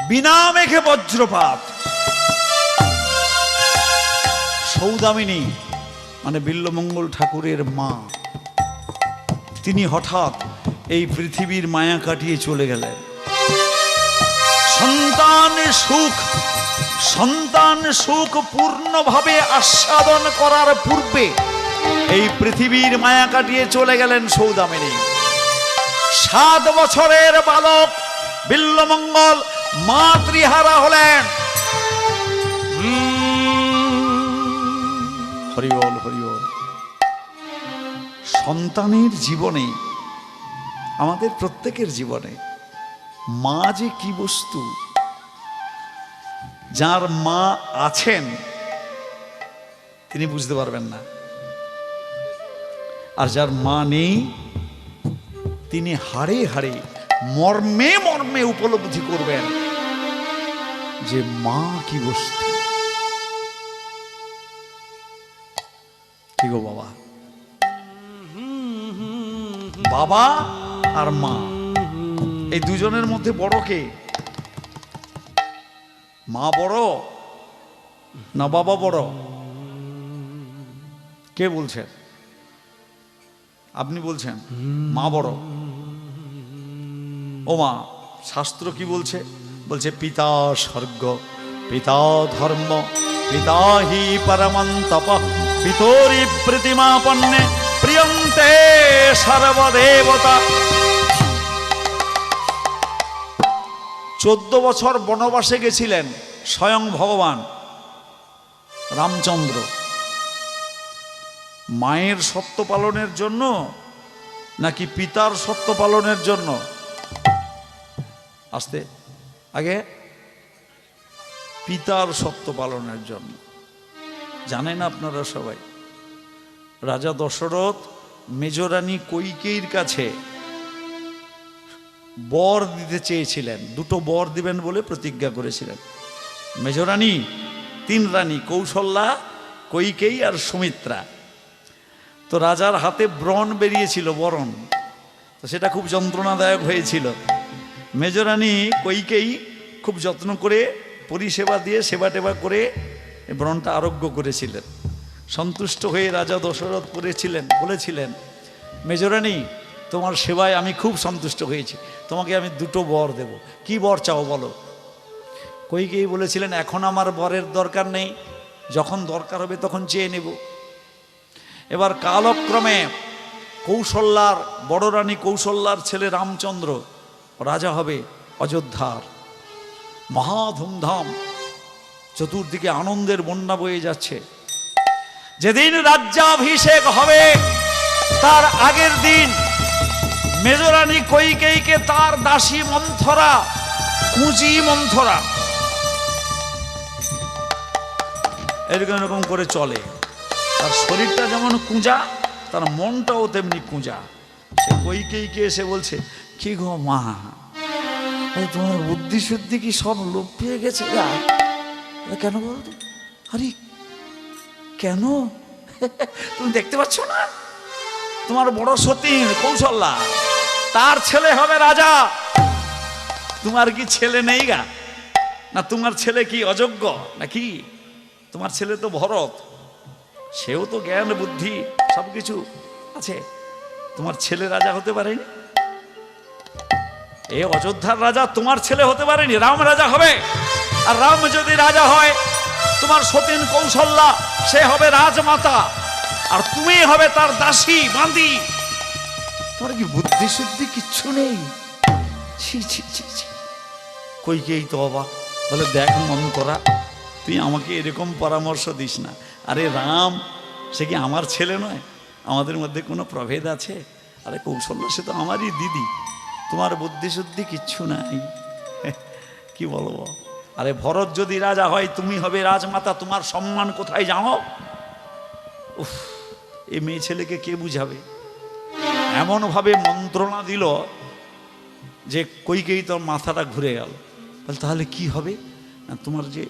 বিনা মেঘে বজ্রপাত, সৌদামিনী মানে বিল্বমঙ্গল ঠাকুরের মা, তিনি হঠাৎ এই পৃথিবীর মায়া কাটিয়ে চলে গেলেন। সন্তান সুখ পূর্ণভাবে আস্বাদন করার পূর্বে এই পৃথিবীর মায়া কাটিয়ে চলে গেলেন সৌদামিনী। 7 বছরের বালক বিল্বমঙ্গল মাতৃহারা হলেন। হরি বল, হরি বল। সন্তানের জীবনে, আমাদের প্রত্যেকের জীবনে মা যে কি বস্তু, যার মা আছেন তিনি বুঝতে পারবেন না, আর যার মা নেই তিনি হাড়ে হাড়ে মর্মে মর্মে উপলব্ধি করবেন যে মা কি বস্তু। কি গো বাবা, বাবা আর মা, এই দুজনের মধ্যে বড় কে? মা বড় না বাবা বড়? কে বলছেন? আপনি বলছেন মা বড়। ও মা, শাস্ত্র কি বলছে? বলছে পিতা স্বর্গ, পিতা ধর্ম, পিতা হি পরমন্তপ, পিতরি প্রতিমাপন্নে প্রিয়ন্তে সর্বদেবতা। 14 বছর বনবাসে গেছিলেন স্বয়ং ভগবান রামচন্দ্র, মায়ের সত্য পালনের জন্য নাকি পিতার সত্য পালনের জন্য? আস্তে, আগে পিতার সত্য পালনের জন্য। জানেন আপনারা সবাই, রাজা দশরথ মেজরানী কইকেয়ীর কাছে বর দিতে চেয়েছিলেন, 2টো বর দিবেন বলে প্রতিজ্ঞা করেছিলেন। মেজরানী 3 রানী, কৌশল্যা, কইকেয়ী আর সুমিত্রা। তো রাজার হাতে ব্রণ বেরিয়েছিল, বরণ, তো সেটা খুব যন্ত্রণাদায়ক হয়েছিল। মেজরানী কইকেয়ী খুব যত্ন করে পরিষেবা দিয়ে সেবা টেবা করে ব্রণটা আরোগ্য করেছিলেন। সন্তুষ্ট হয়ে রাজা দশরথ বলেছিলেন, মেজরানী তোমার সেবায় আমি খুব সন্তুষ্ট হয়েছি, তোমাকে আমি 2টো বর দেব। কি বর চাও বলো? কইকেয়ী বলেছিলেন, এখন আমার বরের দরকার নেই, যখন দরকার হবে তখন চেয়ে নেব। এবার কালক্রমে কৌশল্যার, বড় রানী কৌশল্যার ছেলে রামচন্দ্র রাজা হবে অযোধ্যার। মহা ধুমধাম, চতুর্দিকে আনন্দের বন্যা বয়ে যাচ্ছে। যেদিন রাজ্যাভিষেক হবে তার আগের দিন মেজরানী কইকেয়ীকে তার দাসী মন্থরা, কুঁজি মন্থরা এরকম করে চলে। তার শরীরটা যেমন কুঁজা, তার মনটাও তেমনি কুঁজা। সে কইকেয়ীকে এসে বলছে, কি গো মা, তোমার বুদ্ধি শুদ্ধি কি সব লোপ পেয়ে গেছে? কেন বলতো? আরে কেন? তুমি দেখতে পাচ্ছ না, তোমার বড় সতীন কৌশল্যা, তার ছেলে হবে রাজা। তোমার কি ছেলে নেই গা? না তোমার ছেলে কি অযোগ্য নাকি? তোমার ছেলে তো ভরত, সেও তো জ্ঞান বুদ্ধি সবকিছু আছে, তোমার ছেলে রাজা হতে পারেনি। এ অযোধ্যার রাজা তোমার ছেলে হতে পারেনি, রাম রাজা হবে। আর রাম যদি রাজা হয়, তোমার সতীন কৌশল্যা সে হবে রাজমাতা, আর তুমি হবে তার দাসী বান্দি। তোমার কি বুদ্ধি শুদ্ধি কিচ্ছু নেই? ছি ছি ছি ছি। কইকেয়ী তো অবাক, বলে দেখ মন্থরা, তুই আমাকে এরকম পরামর্শ দিস না। আরে রাম সে কি আমার ছেলে নয়? আমাদের মধ্যে কোনো প্রভেদ আছে? আরে কৌশল্যা সে তো আমারই দিদি, তোমার বুদ্ধি শুদ্ধি কিচ্ছু নাই। কি বলবো? আরে ভরত যদি রাজা হয় তুমি হবে রাজমাতা, তোমার সম্মান কোথায় জানো? উফ, এই মেয়ে ছেলেকে কে বুঝাবে? এমনভাবে মন্ত্রণা দিল যে কইকেই তোর মাথাটা ঘুরে গেল। বল তাহলে কি হবে? না, তোমার যে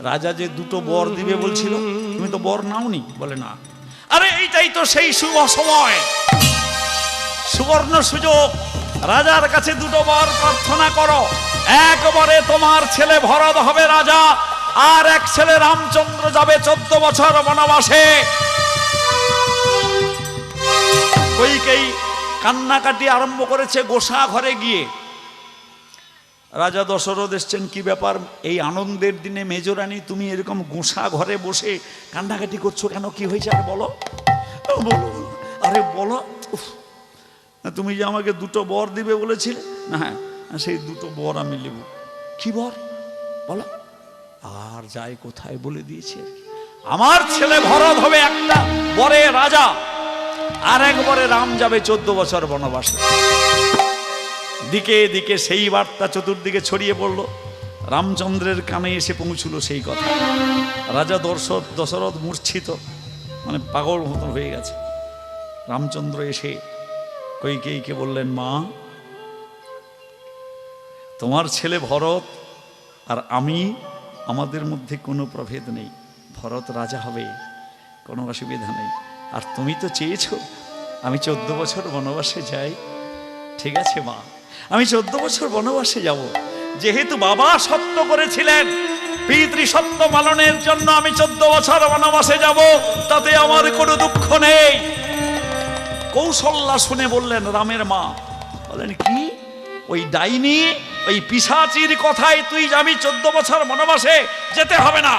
রাজা যে দুটো বর দিবে বলছিল, তুমি তো বর নাওনি। বলে না। আরে এইটাই তো সেই শুভ সময়, সুবর্ণ সুযোগ। রাজার কাছে দুটো বর প্রার্থনা করো। একবারে তোমার ছেলে ভরত হবে রাজা, আর এক ছেলে রামচন্দ্র যাবে 14 বছর বনবাসে। কইকেই কান্নাকাটি আরম্ভ করেছে গোসা ঘরে গিয়ে। রাজা দশরথ এসছেন, কি ব্যাপার এই আনন্দের দিনে মেজরানী তুমি এরকম গোসা ঘরে বসে কান্নাকাটি করছো কেন? কি হয়েছে আর বলো। বলো, আরে বলো। উফ, তুমি যে আমাকে দুটো বর দিবে বলেছিলে না, হ্যাঁ সেই দুটো বর আমি নেব। কি বর বলো? আর যাই কোথায় বলে দিয়েছে, আমার ছেলে ভরত হবে একটা বরে রাজা, আর একবারে রাম যাবে 14 বছর বনবাসে। দিকে দিকে সেই বার্তা চতুর্দিকে ছড়িয়ে পড়ল। রামচন্দ্রের কানে এসে পৌঁছল সেই কথা। রাজা দশরথ মূর্ছিত, মানে পাগল মতন হয়ে গেছে। রামচন্দ্র এসে কইকেয়ীকে বললেন, মা তোমার ছেলে ভরত আর আমি, আমাদের মধ্যে কোনো প্রভেদ নেই। ভরত রাজা হবে, কোনো অসুবিধা নেই। আর তুমি তো চেয়েছো আমি 14 বছর বনবাসে যাই। ঠিক আছে মা, আমি 14 বছর বনবাসে যাব। যেহেতু বাবা সত্য করেছিলেন পিতৃ সত্য পালনের জন্য আমি 14 বছর বনবাসে যাব, তাতে আমার কোনো দুঃখ নেই। কৌশল্যা শুনে বললেন, রামের মা বলেন, কি ওই ডাইনি ওই পিশাচির কথায় তুই যাবি 14 বছর বনবাসে? যেতে হবে না।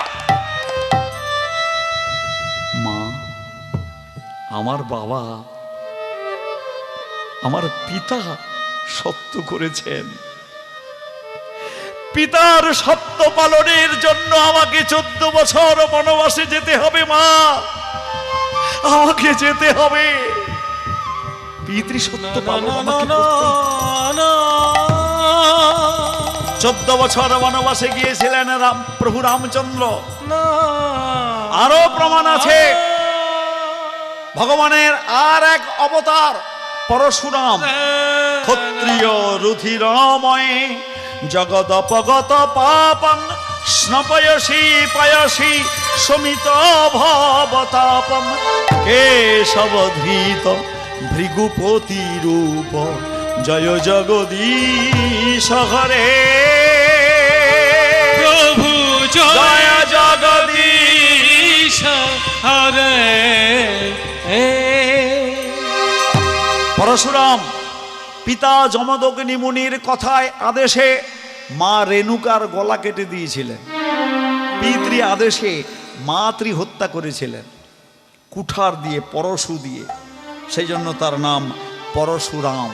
মা, আমার বাবা আমার পিতা সত্য করেছেন, পিতার সত্য পালনের জন্য আমাকে 14 বছর বনবাসে যেতে হবে। মা, আমাকে যেতে হবে। পিতৃ সত্য পালন আমাকে করতে হবে। 14 বছর বনবাসে গিয়েছিলেন প্রভু রামচন্দ্র। আরো প্রমাণ আছে, ভগবানের আর এক অবতার পরশুরাম, ক্ষত্রিয় রুধিরময় জগদপগত পাপং স্নপয়সী পয়সী সমিত ভবতাপম কেশবধৃত ভৃগুপতি রূপ জয় জগদীশ হরে। প্রভু জয় জগদীশ হরে। পরশুরাম পিতা যমদগ্নি মুনির কথায় আদেশে মা রেণুকার গলা কেটে দিয়েছিলেন। পিতৃ আদেশে মাতৃ হত্যা করেছিলেন কুঠার দিয়ে, পরশু দিয়ে। সেই জন্য তার নাম পরশুরাম।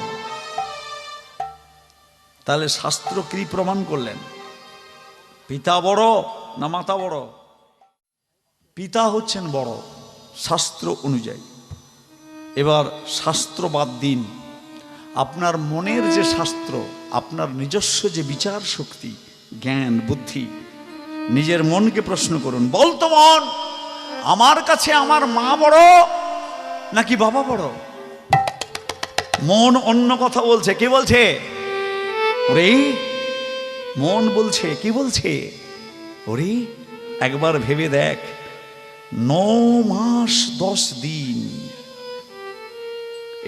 তাহলে শাস্ত্র কি প্রমাণ করলেন? পিতা বড় না মাতা বড়? পিতা হচ্ছেন বড় শাস্ত্র অনুযায়ী। এবার শাস্ত্র বাদ দিন, আপনার মনের যে শাস্ত্র, আপনার নিজস্ব যে বিচার শক্তি, জ্ঞান, বুদ্ধি, নিজের মনকে প্রশ্ন করুন। বলতো মন, আমার কাছে আমার মা বড় নাকি বাবা বড়? মন অন্য কথা বলছে। কি বলছে? ওরে মন বলছে, কি বলছে? ওরে একবার ভেবে দেখ, 9 মাস 10 দিন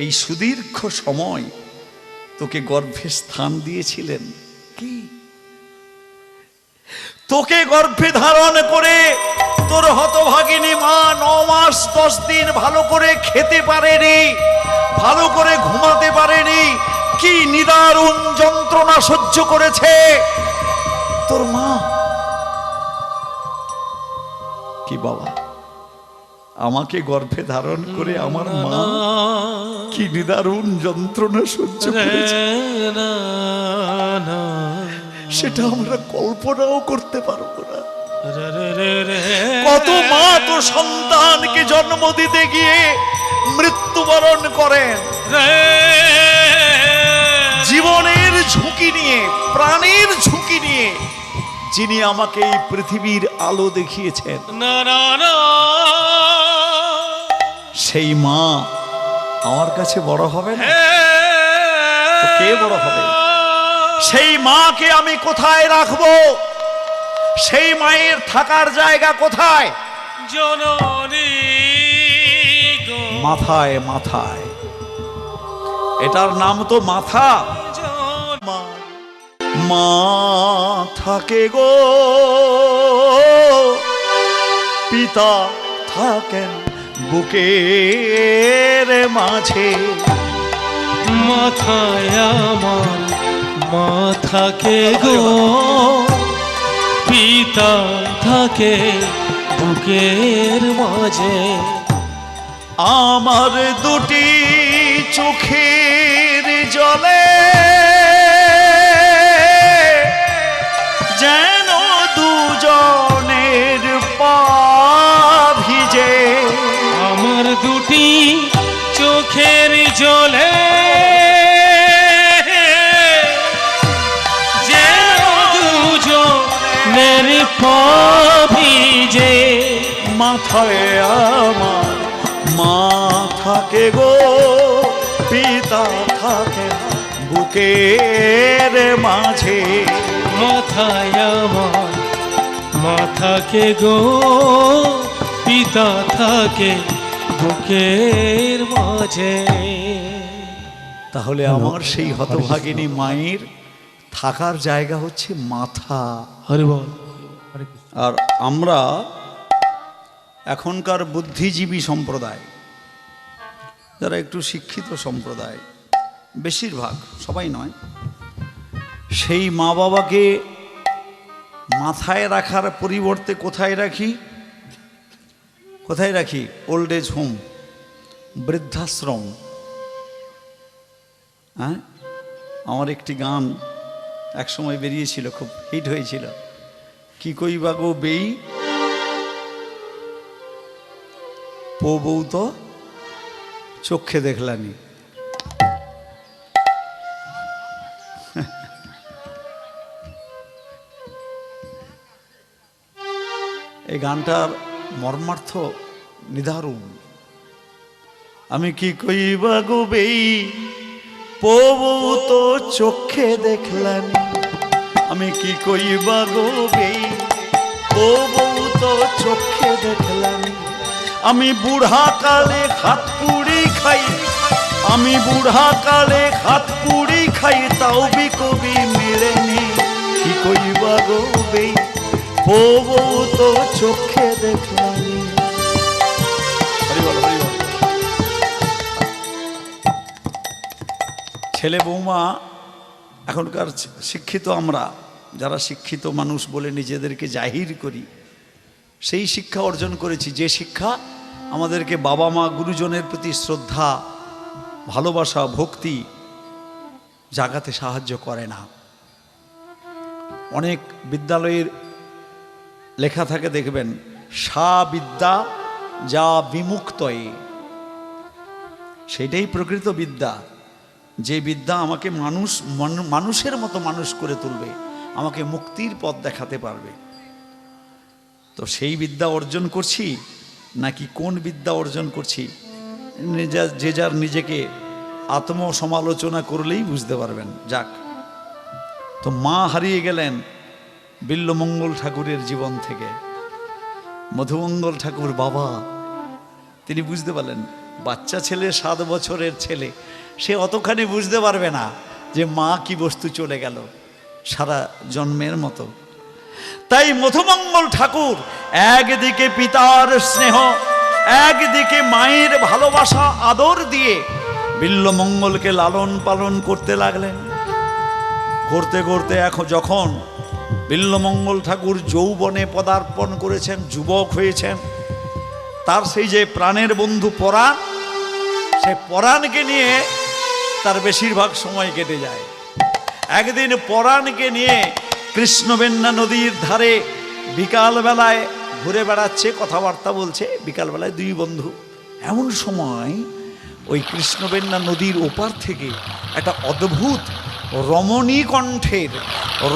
এই সুদীর্ঘ সময় তোকে গর্ভে স্থান দিয়েছিলেন। কি তোকে গর্ভে ধারণ করে তোর হতভাগিনী মা 9 মাস 10 দিন ভালো করে খেতে পারেনি, ভালো করে ঘুমাতে পারেনি। কি নিদারুণ যন্ত্রণা সহ্য করেছে তোর মা। কি বাবা, আমাকে গর্ভে ধারণ করে আমার মা কি নিদারুণ যন্ত্রণা সহ্য করেছে, সেটা আমরা কল্পনাও করতে পারবো না। কত মা তো সন্তানকে জন্ম দিতে গিয়ে মৃত্যুবরণ করেন, জীবনের ঝুঁকি নিয়ে, প্রাণের ঝুঁকি নিয়ে যিনি আমাকে এই পৃথিবীর আলো দেখিয়েছেন, না না না, সেই মা আমার কাছে বড় হবে না? তো কে বড় হবে? সেই মাকে আমি কোথায় রাখবো? সেই মায়ের থাকার জায়গা কোথায়? জননী গো, মাথায় মাথায়। এটার নাম তো মাথা। মাথাকে গো পিতা থাকেন বুকের মাঝে। মাথায় আমার মাথাকে গো পিতা থাকে বুকের মাঝে। আমার দুটি চোখের জলে যেন দুজনের পা ভিজে। আমার দুটি চোখের জলে যেন দুজনের পা ভিজে। মাথায় আমার মাথাকে গো পিতা থাকে বুকের মাঝে। মাথায় আমার মাথাকে গো পিতা থাকে বুকের মাঝে। তাহলে আমার সেই হতভাগিনী মায়ের থাকার জায়গা হচ্ছে মাথা। হরি বল। আর আমরা এখনকার বুদ্ধিজীবী সম্প্রদায়, যারা একটু শিক্ষিত সম্প্রদায়, বেশিরভাগ, সবাই নয়, সেই মা বাবাকে মাথায় রাখার পরিবর্তে কোথায় রাখি? কোথায় রাখি? ওল্ড এজ হোম, বৃদ্ধাশ্রম। হ্যাঁ, আমার একটি গান একসময় বেরিয়েছিল, খুব হিট হয়েছিল, কি কইবা গো বেই পো বউ তো চোখে দেখলানি। এই গানটার মর্মার্থ নিদারুণ। আমি কি কইবা গো বেই পো বউ তো চোখে দেখলানি। আমি কি কইবা গো বেই পো বউ তো চোখে দেখলানি। আমি বুড়া কালে হাত পুড়ি খাই, আমি বুড়া কালে হাত পুড়ি খাই, তাও বি কবি মিলেনি। কি কইবা গো বেই পো বউ তো চোখে দেখলানি। হরি বল, হরি বল। ছেলে বৌমা এখনকার শিক্ষিত, আমরা যারা শিক্ষিত মানুষ বলে নিজেদেরকে জাহির করি, সেই শিক্ষা অর্জন করেছি যে শিক্ষা আমাদেরকে বাবা মা গুরুজনের প্রতি শ্রদ্ধা, ভালোবাসা, ভক্তি জাগাতে সাহায্য করে না। অনেক বিদ্যালয়ের লেখা থাকে দেখবেন, সা বিদ্যা যা বিমুক্তয়ে। সেটাই প্রকৃত বিদ্যা, যে বিদ্যা আমাকে মানুষের মতো মানুষ করে তুলবে, আমাকে মুক্তির পথ দেখাতে পারবে। তো সেই বিদ্যা অর্জন করছি নাকি কোন বিদ্যা অর্জন করছি, যে যার নিজেকে আত্মসমালোচনা করলেই বুঝতে পারবেন। যাক, তো মা হারিয়ে গেলেন বিল্বমঙ্গল ঠাকুরের জীবন থেকে। মধুমঙ্গল ঠাকুর বাবা, তিনি বুঝতে পারলেন বাচ্চা ছেলে, 7 বছরের ছেলে, সে অতখানি বুঝতে পারবে না যে মা কি বস্তু চলে গেল সারা জন্মের মতো। তাই মধুমঙ্গল ঠাকুর একদিকে পিতার স্নেহ, একদিকে মায়ের ভালোবাসা আদর দিয়ে বিল্বমঙ্গলকে লালন পালন করতে লাগলেন। করতে করতে এখন যখন বিল্বমঙ্গল ঠাকুর যৌবনে পদার্পণ করেছেন, যুবক হয়েছেন, তার সেই যে প্রাণের বন্ধু পরাণ, সে পরাণকে নিয়ে তার বেশিরভাগ সময় কেটে যায়। একদিন পরাণকে নিয়ে কৃষ্ণবেন্না নদীর ধারে বিকালবেলায় ঘুরে বেড়াচ্ছে, কথাবার্তা বলছে। বিকালবেলায় 2 বন্ধু। এমন সময় ওই কৃষ্ণবেন্না নদীর ওপার থেকে একটা অদ্ভুত রমণী কণ্ঠের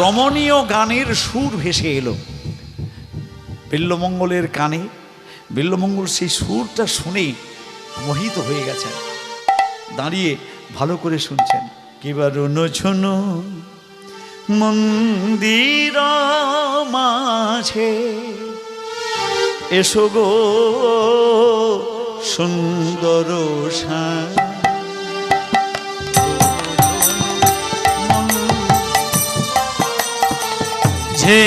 রমণীয় গানের সুর ভেসে এলো বিল্বমঙ্গলের কানে। বিল্বমঙ্গল সেই সুরটা শুনে মোহিত হয়ে গেছেন, দাঁড়িয়ে ভালো করে শুনছেন। কিবা রুনো ঝুনো মন্দির মাঝে এসো গো সুন্দর শ্যাম, যে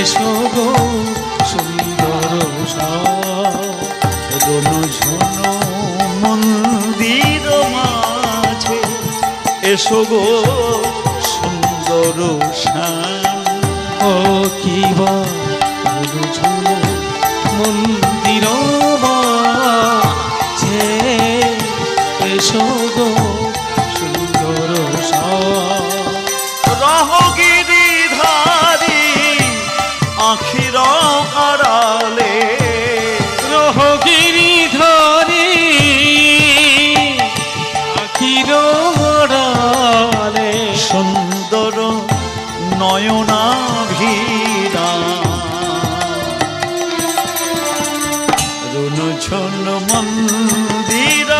এসো গো সুন্দর রুনো ঝুনো মন্দির মাঝে এসো গো সুন্দর শ্যাম। ও কিবা ঝুনো মন্দির মাঝে এসো গো সুন্দর রহগিরিধারী আখির আড়ালে, রহগিরিধারী আখির আড়ালে সুন্দর নয়নাভিরা রুনো ঝুনো মন্দির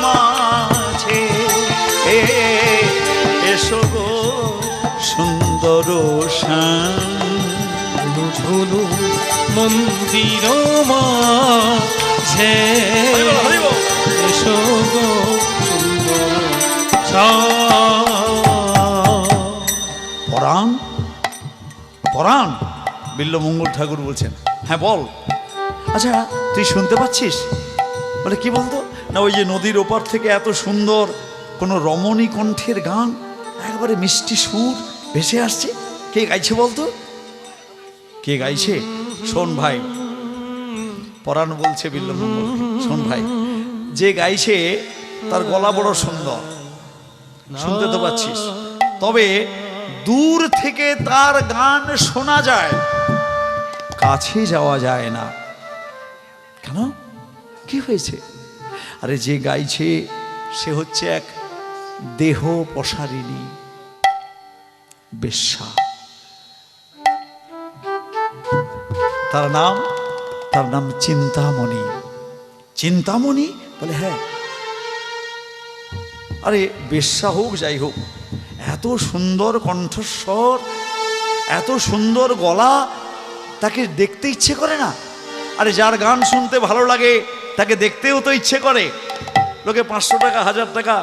মাঝে এসো গো সুন্দর শ্যাম। ঝুলু মন্দির মাঝে এসো গো সুন্দর পরাণ পরাণ বিল্বমঙ্গল ঠাকুর বলছেন, হ্যাঁ বল। আচ্ছা তুই শুনতে পাচ্ছিস? বলে কি বলতো? না ওই যে নদীর ওপার থেকে এত সুন্দর কোনো রমণী কণ্ঠের গান, একবারে মিষ্টি সুর ভেসে আসছে। কে গাইছে বলতো? কে গাইছে? শোন ভাই, পরাণ বলছে বিল্বমঙ্গল, শোন ভাই, যে গাইছে তার গলা বড় সুন্দর, শুনতে তো পাচ্ছিস, তবে দূর থেকে তার গান শোনা যায়, কাছে যাওয়া যায় না। কেন? কি হয়েছে? আরে যে গাইছে সে হচ্ছে এক দেহ প্রসারিণী বেশ্যা। তার নাম চিন্তামণি। চিন্তামণি? বলে হ্যাঁ। আরে বেশ্যা হোক যাই হোক, এত সুন্দর কণ্ঠস্বর, এত সুন্দর গলা, তাকে দেখতে ইচ্ছে করে না? আরে যার গান শুনতে ভালো লাগে তাকে দেখতেও তো ইচ্ছে করে। লোকে 500 টাকা 1000 টাকা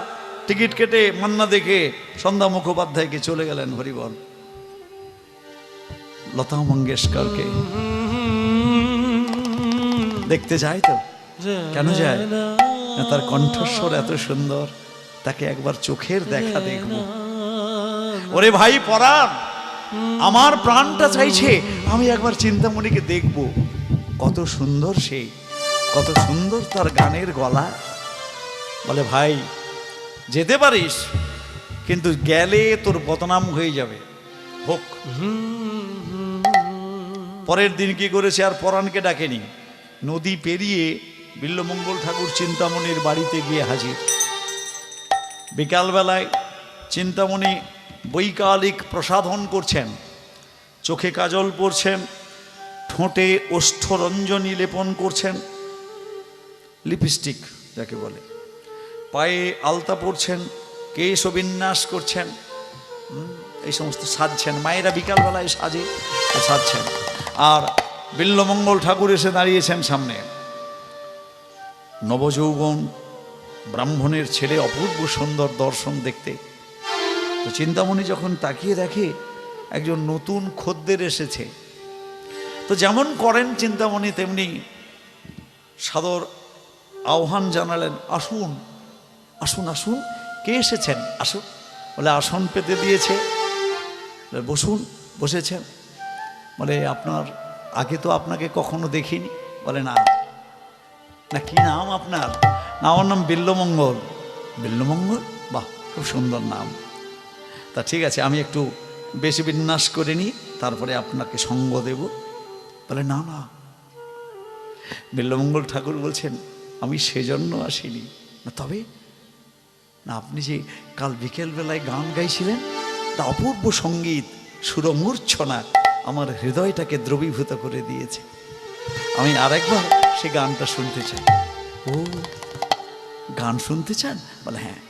টিকিট কেটে মান্না দেখে সন্ধ্যা মুখোপাধ্যায়কে চলে গেলেন হরিবল, লতা মঙ্গেশকরকে দেখতে যায়। তো কেন যায়? তার কণ্ঠস্বর এত সুন্দর, তাকে একবার চোখের দেখা দেখব। ওরে ভাই পরাণ, আমার প্রাণটা চাইছে আমি একবার চিন্তামণিকে দেখব। কত সুন্দর সে, কত সুন্দর তার গানের গলা। বলে ভাই যেতে পারিস, কিন্তু গেলে তোর বদনাম হয়ে যাবে। হোক। পরের দিন কি করেছে? আর পরাণকে ডাকেনি, নদী পেরিয়ে বিল্বমঙ্গল ঠাকুর চিন্তামণির বাড়িতে গিয়ে হাজির। বিকালবেলায় চিন্তামণি বৈকালিক প্রসাধন করছেন, চোখে কাজল পরছেন, ঠোঁটে ওষ্ঠরঞ্জনী লেপন করছেন, লিপস্টিক যাকে বলে, পায়ে আলতা পরছেন, কেশ বিন্যাস করছেন, এই সমস্ত সাজছেন। মায়েরা বিকালবেলায় সাজে, সাজছেন। আর বিল্বমঙ্গল ঠাকুর এসে দাঁড়িয়েছেন সামনে। নবযৌবন ব্রাহ্মণের ছেলে, অপূর্ব সুন্দর দর্শন দেখতে। তো চিন্তামণি যখন তাকিয়ে দেখে একজন নতুন খদ্দের এসেছে, তো যেমন করেন চিন্তামণি তেমনি সাদর আহ্বান জানালেন, আসুন আসুন আসুন। কে এসেছেন? আসুন। বলে আসন পেতে দিয়েছে, বসুন। বসেছেন। বলে আপনার আগে তো আপনাকে কখনো দেখিনি। বলে না। না কি নাম আপনার? না আমার নাম বিল্বমঙ্গল। বিল্বমঙ্গল? বাহ, খুব সুন্দর নাম। তা ঠিক আছে, আমি একটু বেশি বিন্যাস করে নিই, তারপরে আপনাকে সঙ্গ দেব। বলে না না। বিল্বমঙ্গল ঠাকুর বলছেন, আমি সেজন্য আসিনি। না তবে? না আপনি যে কাল বিকেলবেলায় গান গাইছিলেন, তা অপূর্ব সঙ্গীত, সুরমূর্ছনা আমার হৃদয়টাকে দ্রবীভূত করে দিয়েছে। আমি আরেকবার সে গানটা শুনতে চাই। ও গান শুনতে চান? বলে হ্যাঁ।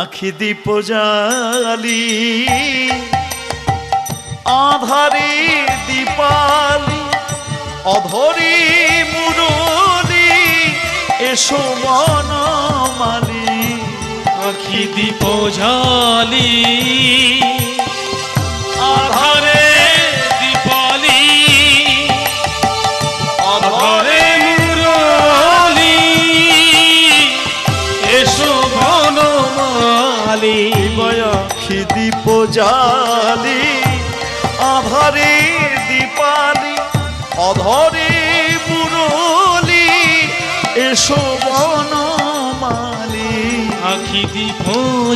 আখি দীপ জালি আধারে দীপালি অধরি মুরলি এসো বনমালি। আখি দীপ জালি আধারে দীপালি অধরে মুরলি এসো বনমালি। আখি দীপ জালি আধারে দীপালি অধরে মুরলি এসো বনমালি। আখি দীপ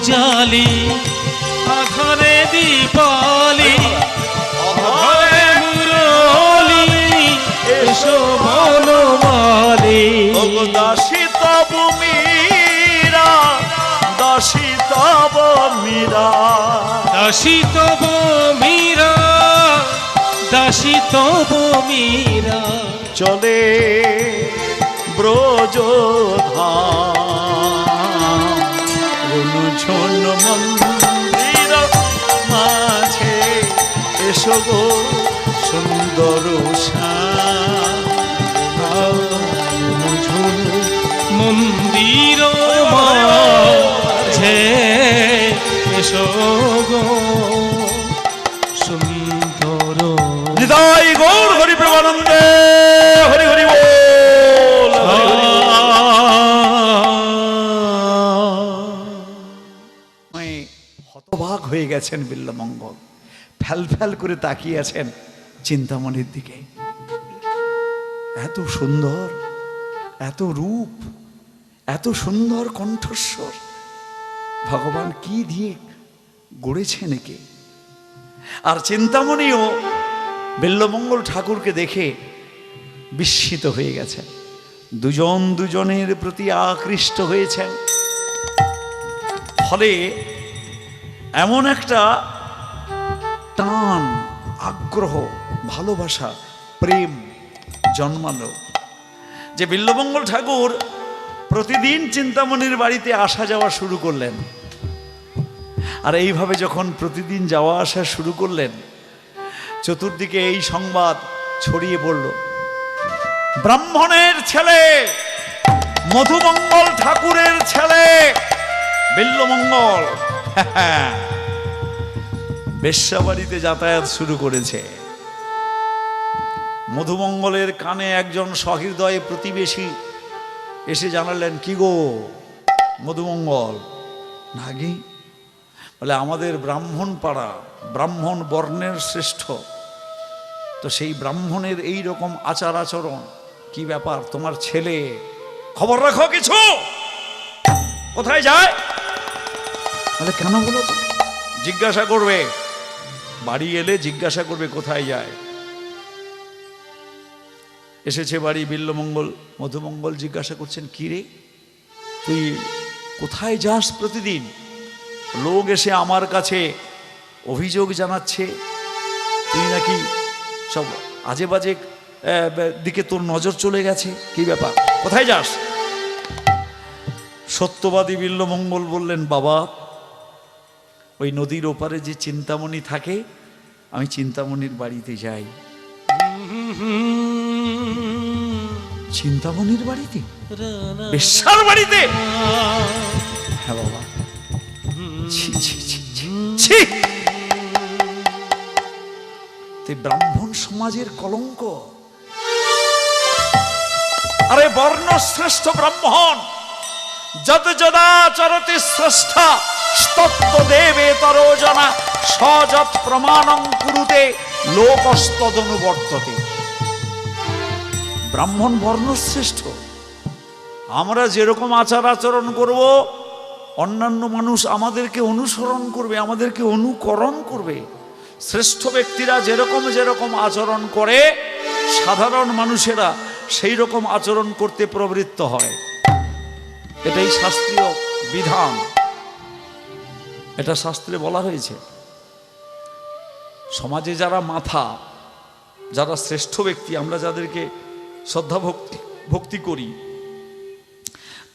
জালি আধারে দীপালি অধরে মুরলি এসো বনমালি। দাসী তব মীরা, দাসী তব মীরা, দাসী তব মীরা, দাসী তব মীরা চলে ব্রজধাম রুনুঝুন মন্দির মাঝে এসো গো সুন্দর ঝুল মন্দির মাঝে এসো গো সুন্দর। হৃদয় গৌর হরি প্রেমানন্দে হরি হরি বল। হতবাক হয়ে গেছেন বিল্লমঙ্গল, ফ্যাল ফ্যাল করে তাকিয়ে আছেন চিন্তামণির দিকে। এত সুন্দর, এত রূপ, এত সুন্দর কণ্ঠস্বর, ভগবান কি দিয়ে গড়েছেন একে। আর চিন্তামণিও বিল্লমঙ্গল ঠাকুরকে দেখে বিস্মিত হয়ে গেছেন, দুজন দুজনের প্রতি আকৃষ্ট হয়েছেন। ফলে এমন একটা টান, আগ্রহ, ভালোবাসা, প্রেম জন্মালো যে বিল্লমঙ্গল ঠাকুর প্রতিদিন চিন্তামণির বাড়িতে আসা যাওয়া শুরু করলেন। আর এইভাবে যখন প্রতিদিন যাওয়া আসা শুরু করলেন, চতুর্দিকে এই সংবাদ ছড়িয়ে পড়ল, ব্রাহ্মণের ছেলে, মধুমঙ্গল ঠাকুরের ছেলে বিল্লমঙ্গল বেশ্যাবাড়িতে যাতায়াত শুরু করেছে। মধুমঙ্গলের কানে একজন সহৃদয় প্রতিবেশী এসে জানালেন, কি গো মধুমঙ্গল? নাকি বলে আমাদের ব্রাহ্মণ পাড়া, ব্রাহ্মণ বর্ণের শ্রেষ্ঠ, তো সেই ব্রাহ্মণের এই রকম আচার আচরণ, কি ব্যাপার? তোমার ছেলে খবর রাখো, কিছু কোথায় যায়? বলে কেন বলো তো? জিজ্ঞাসা করবে, বাড়ি এলে জিজ্ঞাসা করবে কোথায় যায়। এসেছে বাড়ি বিল্লমঙ্গল, মধুমঙ্গল জিজ্ঞাসা করছেন, কি রে তুই কোথায় যাস প্রতিদিন? লোক এসে আমার কাছে অভিযোগ জানাচ্ছে তুই নাকি সব আজে বাজে দিকে তোর নজর চলে গেছে, কি ব্যাপার, কোথায় যাস? সত্যবাদী বিল্লমঙ্গল বললেন, বাবা ওই নদীর ওপারে যে চিন্তামণি থাকে, আমি চিন্তামণির বাড়িতে যাই। চিন্তামণির বাড়িতে? বেশ্যার বাড়িতে? হ্যাঁ বাবা। ব্রাহ্মণ সমাজের কলঙ্ক। আরে বর্ণশ্রেষ্ঠ ব্রাহ্মণ, যত যদা চরতি শ্রেষ্ঠা স্তত্ব দেবে তরোজনা সযৎ প্রমাণং কুরুতে লোকস্তদনুবর্ততে। ব্রাহ্মণ বর্ণশ্রেষ্ঠ, আমরা যেরকম আচার আচরণ করব অন্যান্য মানুষ আমাদেরকে অনুসরণ করবে, আমাদেরকে অনুকরণ করবে। শ্রেষ্ঠ ব্যক্তিরা যেরকম যেরকম আচরণ করে সাধারণ মানুষেরা সেই রকম আচরণ করতে প্রবৃত্ত হয়। এটাই শাস্ত্রীয় বিধান। এটা শাস্ত্রে বলা হয়েছে। সমাজে যারা মাথা, যারা শ্রেষ্ঠ ব্যক্তি, আমরা যাদেরকে শ্রদ্ধা ভক্তি করি,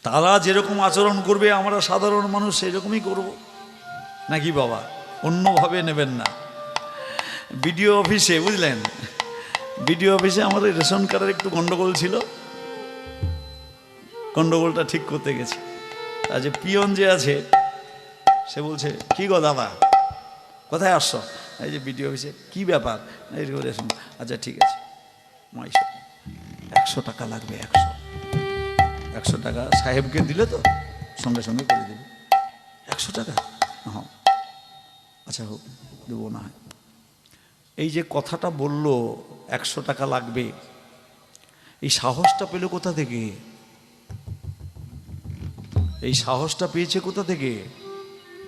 তারা যেরকম আচরণ করবে আমরা সাধারণ মানুষ সেরকমই করব নাকি বাবা? অন্যভাবে নেবেন না। বিডিও অফিসে, বুঝলেন, বিডিও অফিসে আমাদের রেশন কার্ডের একটু গন্ডগোল ছিল, গন্ডগোলটা ঠিক করতে গেছে। আর যে পিয়ন যে আছে সে বলছে, কি গো দাদা, কোথায় আসছো? এই যে বিডিও অফিসে। কি ব্যাপার? এই রেশন। আচ্ছা ঠিক আছে, 100 টাকা লাগবে। 100 টাকা সাহেবকে দিলে তো সঙ্গে সঙ্গে করে দেবে। 100 টাকা? হ্যাঁ, আচ্ছা হোক, দেবো না হয়। এই যে কথাটা বলল 100 টাকা লাগবে, এই সাহসটা পেল কোথা থেকে? এই সাহসটা পেয়েছে কোথা থেকে?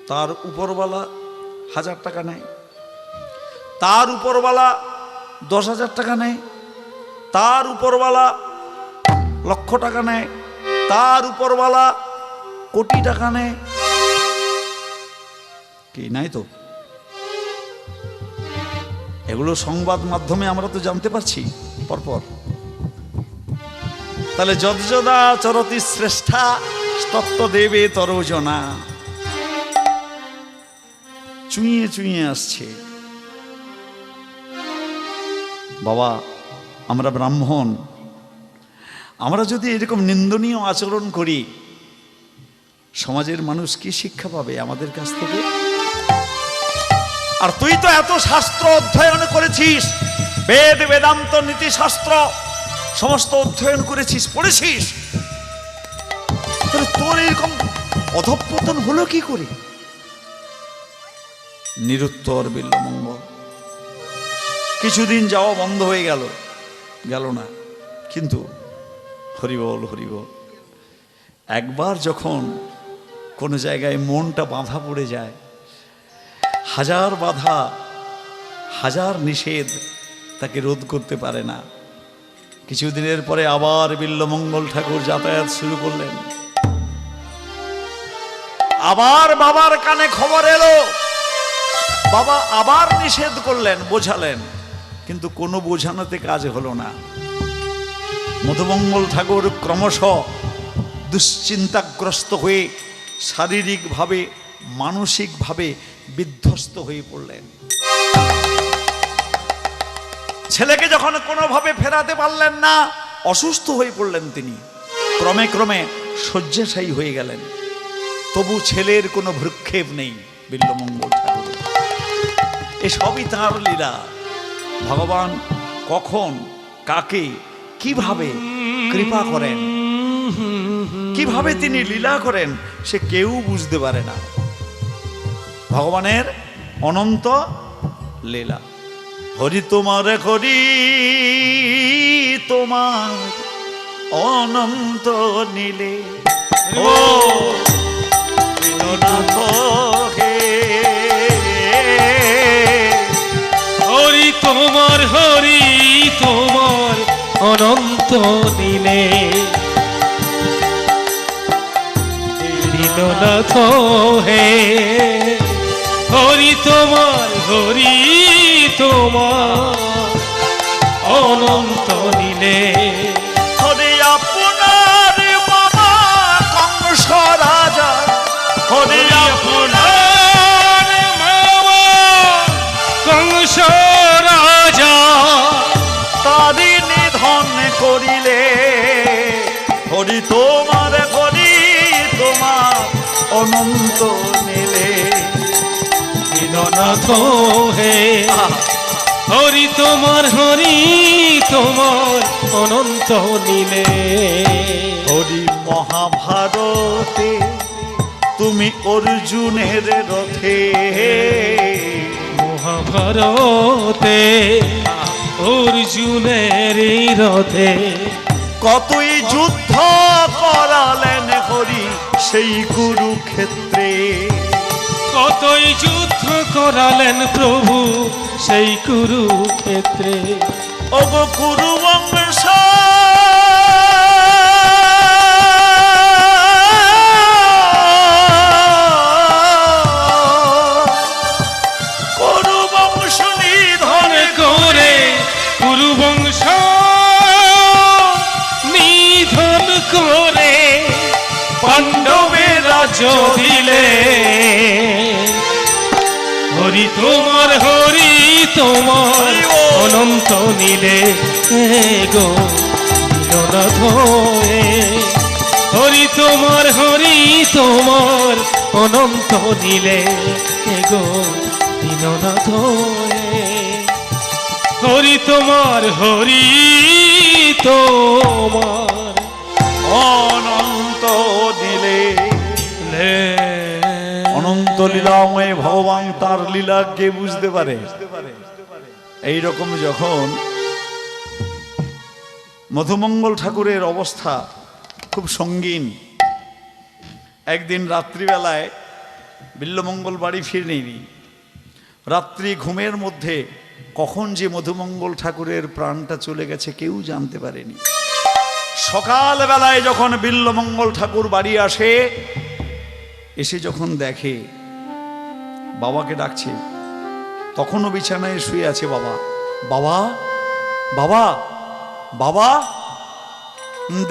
তার উপরওয়ালা 1000 টাকা নেয়, তার উপরওয়ালা 10,000 টাকা নেয়, তার উপরওয়ালা 1,00,000 টাকা নেয়, তার উপরওয়ালা কোটি টাকা নেয়। কি নাই তো? এগুলো সংবাদ মাধ্যমে আমরা তো জানতে পারছি পরপর। তাহলে যদ্যদা চরতি শ্রেষ্ঠা তত্ত্ব দেবে তরজনা, চুইয়ে চুইয়ে আসছে। বাবা, আমরা ব্রাহ্মণ, আমরা যদি এরকম নিন্দনীয় আচরণ করি, সমাজের মানুষ কি শিক্ষা পাবে আমাদের কাছ থেকে? আর তুই তো এত শাস্ত্র অধ্যয়ন করেছিস, বেদ বেদান্ত নীতিশাস্ত্র সমস্ত অধ্যয়ন করেছিস, পড়েছিস, তাহলে তোর এরকম অধঃপতন হলো কি করে? নিরুত্তর বিল্বমঙ্গল। কিছুদিন যাওয়া বন্ধ হয়ে গেল না, কিন্তু হরিবল হরিবল, একবার যখন কোনো জায়গায় মনটা বাঁধা পড়ে যায়, হাজার বাধা, হাজার নিষেধ তাকে রোধ করতে পারে না। কিছুদিনের পরে আবার বিল্বমঙ্গল ঠাকুর যাতায়াত শুরু করলেন। আবার বাবার কানে খবর এলো, বাবা আবার নিষেধ করলেন, বোঝালেন, কিন্তু কোনো বোঝানোতে কাজ হলো না। মধুমঙ্গল ঠাকুর ক্রমশ দুশ্চিন্তাগ্রস্ত হয়ে শারীরিকভাবে মানসিকভাবে বিধ্বস্ত হয়ে পড়লেন। ছেলেকে যখন কোনোভাবে ফেরাতে পারলেন না, অসুস্থ হয়ে পড়লেন তিনি। ক্রমে ক্রমে শয্যাশায়ী হয়ে গেলেন। তবু ছেলের কোনো ভ্রুক্ষেপ নেই বিল্বমঙ্গল ঠাকুরের। এসবই তাঁর লীলা। ভগবান কখন কাকে কিভাবে কৃপা করেন, কিভাবে তিনি লীলা করেন, সে কেউ বুঝতে পারে না। ভগবানের অনন্ত লীলা। হরি তোমার, হরি তোমার অনন্ত নীলে, ও দীননাথ হে। হরি তোমার, হরি তোমার অনন্ত নীলে, দীননাথ হে। হরি তোমার, হরি তোমার অনন্ত নীলে। হরি আপনার বাবা কংস রাজা, হরি আপনার মামা কংস রাজা, তারি নিধন করিলে। হরি তোমার, হরি তোমার অনন্ত নীলে, দীননাথ হে। হরি তোমার, হরি তোমার অনন্ত নীলে। হরি মহাভারতে তুমি অর্জুনের রথে, মহাভারতে অর্জুনের রথে। কতই যুদ্ধ করালেন হরি সেই কুরুক্ষেত্রে, কতই যুদ্ধ করালেন প্রভু সেই কুরুক্ষেত্রে। ওগো কুরু বংশ দিলে হরি তোমার অনন্ত নীলে গো দীননাথ হরি তোমার অনন্ত নীলে গো দীননাথ হরি তোমার অনন্ত দিলে অনন্ত লীলাময় ভগবান তার লীলা কে বুঝতে পারে। এইরকম যখন মধুমঙ্গল ঠাকুরের অবস্থা খুব সঙ্গীন, একদিন রাত্রিবেলায় বিল্লমঙ্গল বাড়ি ফিরেনি। রাত্রি ঘুমের মধ্যে কখন যে মধুমঙ্গল ঠাকুরের প্রাণটা চলে গেছে কেউ জানতে পারেনি। সকালবেলায় যখন বিল্লমঙ্গল ঠাকুর বাড়ি আসে, এসে যখন দেখে বাবাকে ডাকছে, তখনও বিছানায় শুয়ে আছে বাবা। বাবা বাবা বাবা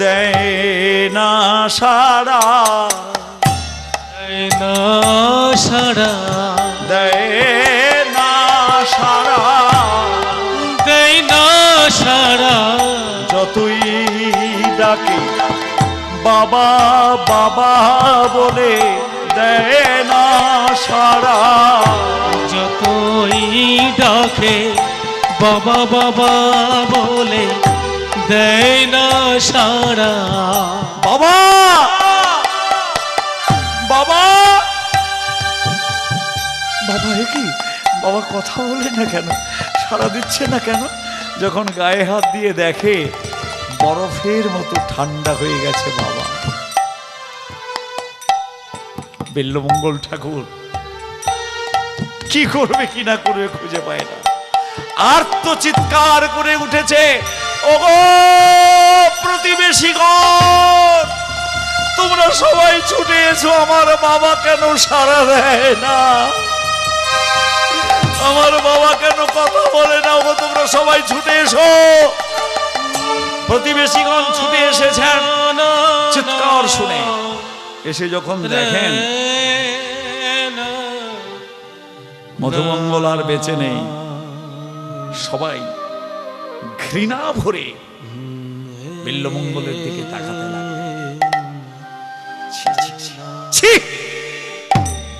দেয় না সাড়া, দেয় না সাড়া, দেয় না সাড়া, দেয় না সাড়া, যতই ডাকে বাবা বাবা বলে দেয় না সাড়া, যতই ডাকে বাবা বাবা বলে দেয় না সাড়া। বাবা বাবা বাবা এ কি বাবা কথা বলে না কেন, সাড়া দিচ্ছে না কেন? যখন গায়ে হাত দিয়ে দেখে বরফের মতো ঠান্ডা হয়ে গেছে বাবা। বিল্লমঙ্গল ঠাকুর কি করবে কি না করবে খুঁজে পায় না। আর্ত চিৎকার করে উঠেছে, ওগো প্রতিবেশীগণ, তোমরা সবাই ছুটে এসো, আমার বাবা কেন সাড়া দেয় না, আমার বাবা কেন কথা বলে না, ওগো তোমরা সবাই ছুটে এসো। প্রতিবেশীগণ ছুটে এসেছেন চিৎকার শুনে। এসে যখন দেখেন মধুমঙ্গল আর বেঁচে নেই, সবাই ঘৃণা ভরে বিল্লমঙ্গলের দিকে তাকাতে লাগলো।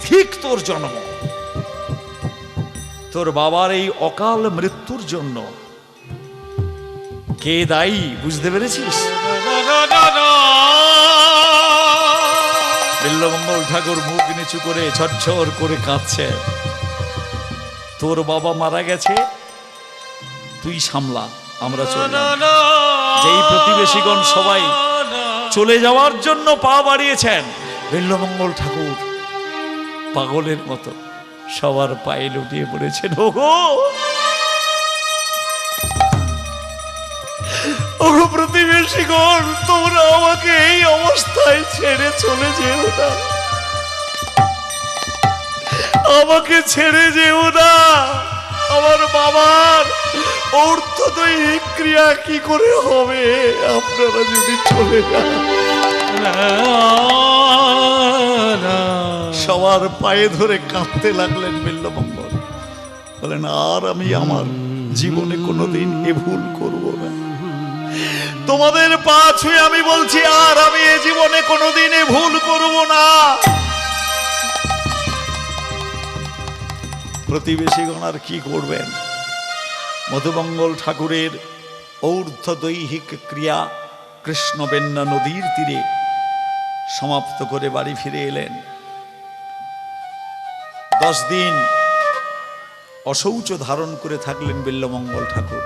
ঠিক তোর জন্ম, তোর বাবার এই অকাল মৃত্যুর জন্য কে দায়ী বুঝতে পেরেছিস? বিল্লমঙ্গল ঠাকুর মুখ নিচু করে ঝরঝর করে কাঁদছে। তোর বাবা মারা গেছে, তুই সামলা, আমরা চললাম। যেই প্রতিবেশীগণ সবাই চলে যাওয়ার জন্য পা বাড়িয়েছেন, বিল্লমঙ্গল ঠাকুর পাগলের মতো সবার পায়ে লুটিয়ে পড়েছেন। ওগো ওগো প্রতিবেশীগণ, তোমরা আমাকে এই অবস্থায় ছেড়ে চলে যেও না, আমাকে ছেড়ে যেও না। আমার বাবার অর্থদৈহিক ক্রিয়া কি করে হবে আপনারা যদি চলে যান? সবার পায়ে ধরে কাঁদতে লাগলেন বিল্লমঙ্গল। বলেন, আর আমি আমার জীবনে কোনোদিন এ ভুল করব না। তোমাদের পা ছুঁয়ে আমি বলছি, আর আমি এ জীবনে কোনোদিন এ ভুল করব না। প্রতিবেশীগণ আর কি করবেন? মধুমঙ্গল ঠাকুরের ঔর্ধ্বদৈহিক ক্রিয়া কৃষ্ণবেন্না নদীর তীরে সমাপ্ত করে বাড়ি ফিরে এলেন। 10 দিন অশৌচ ধারণ করে থাকলেন বিল্লমঙ্গল ঠাকুর।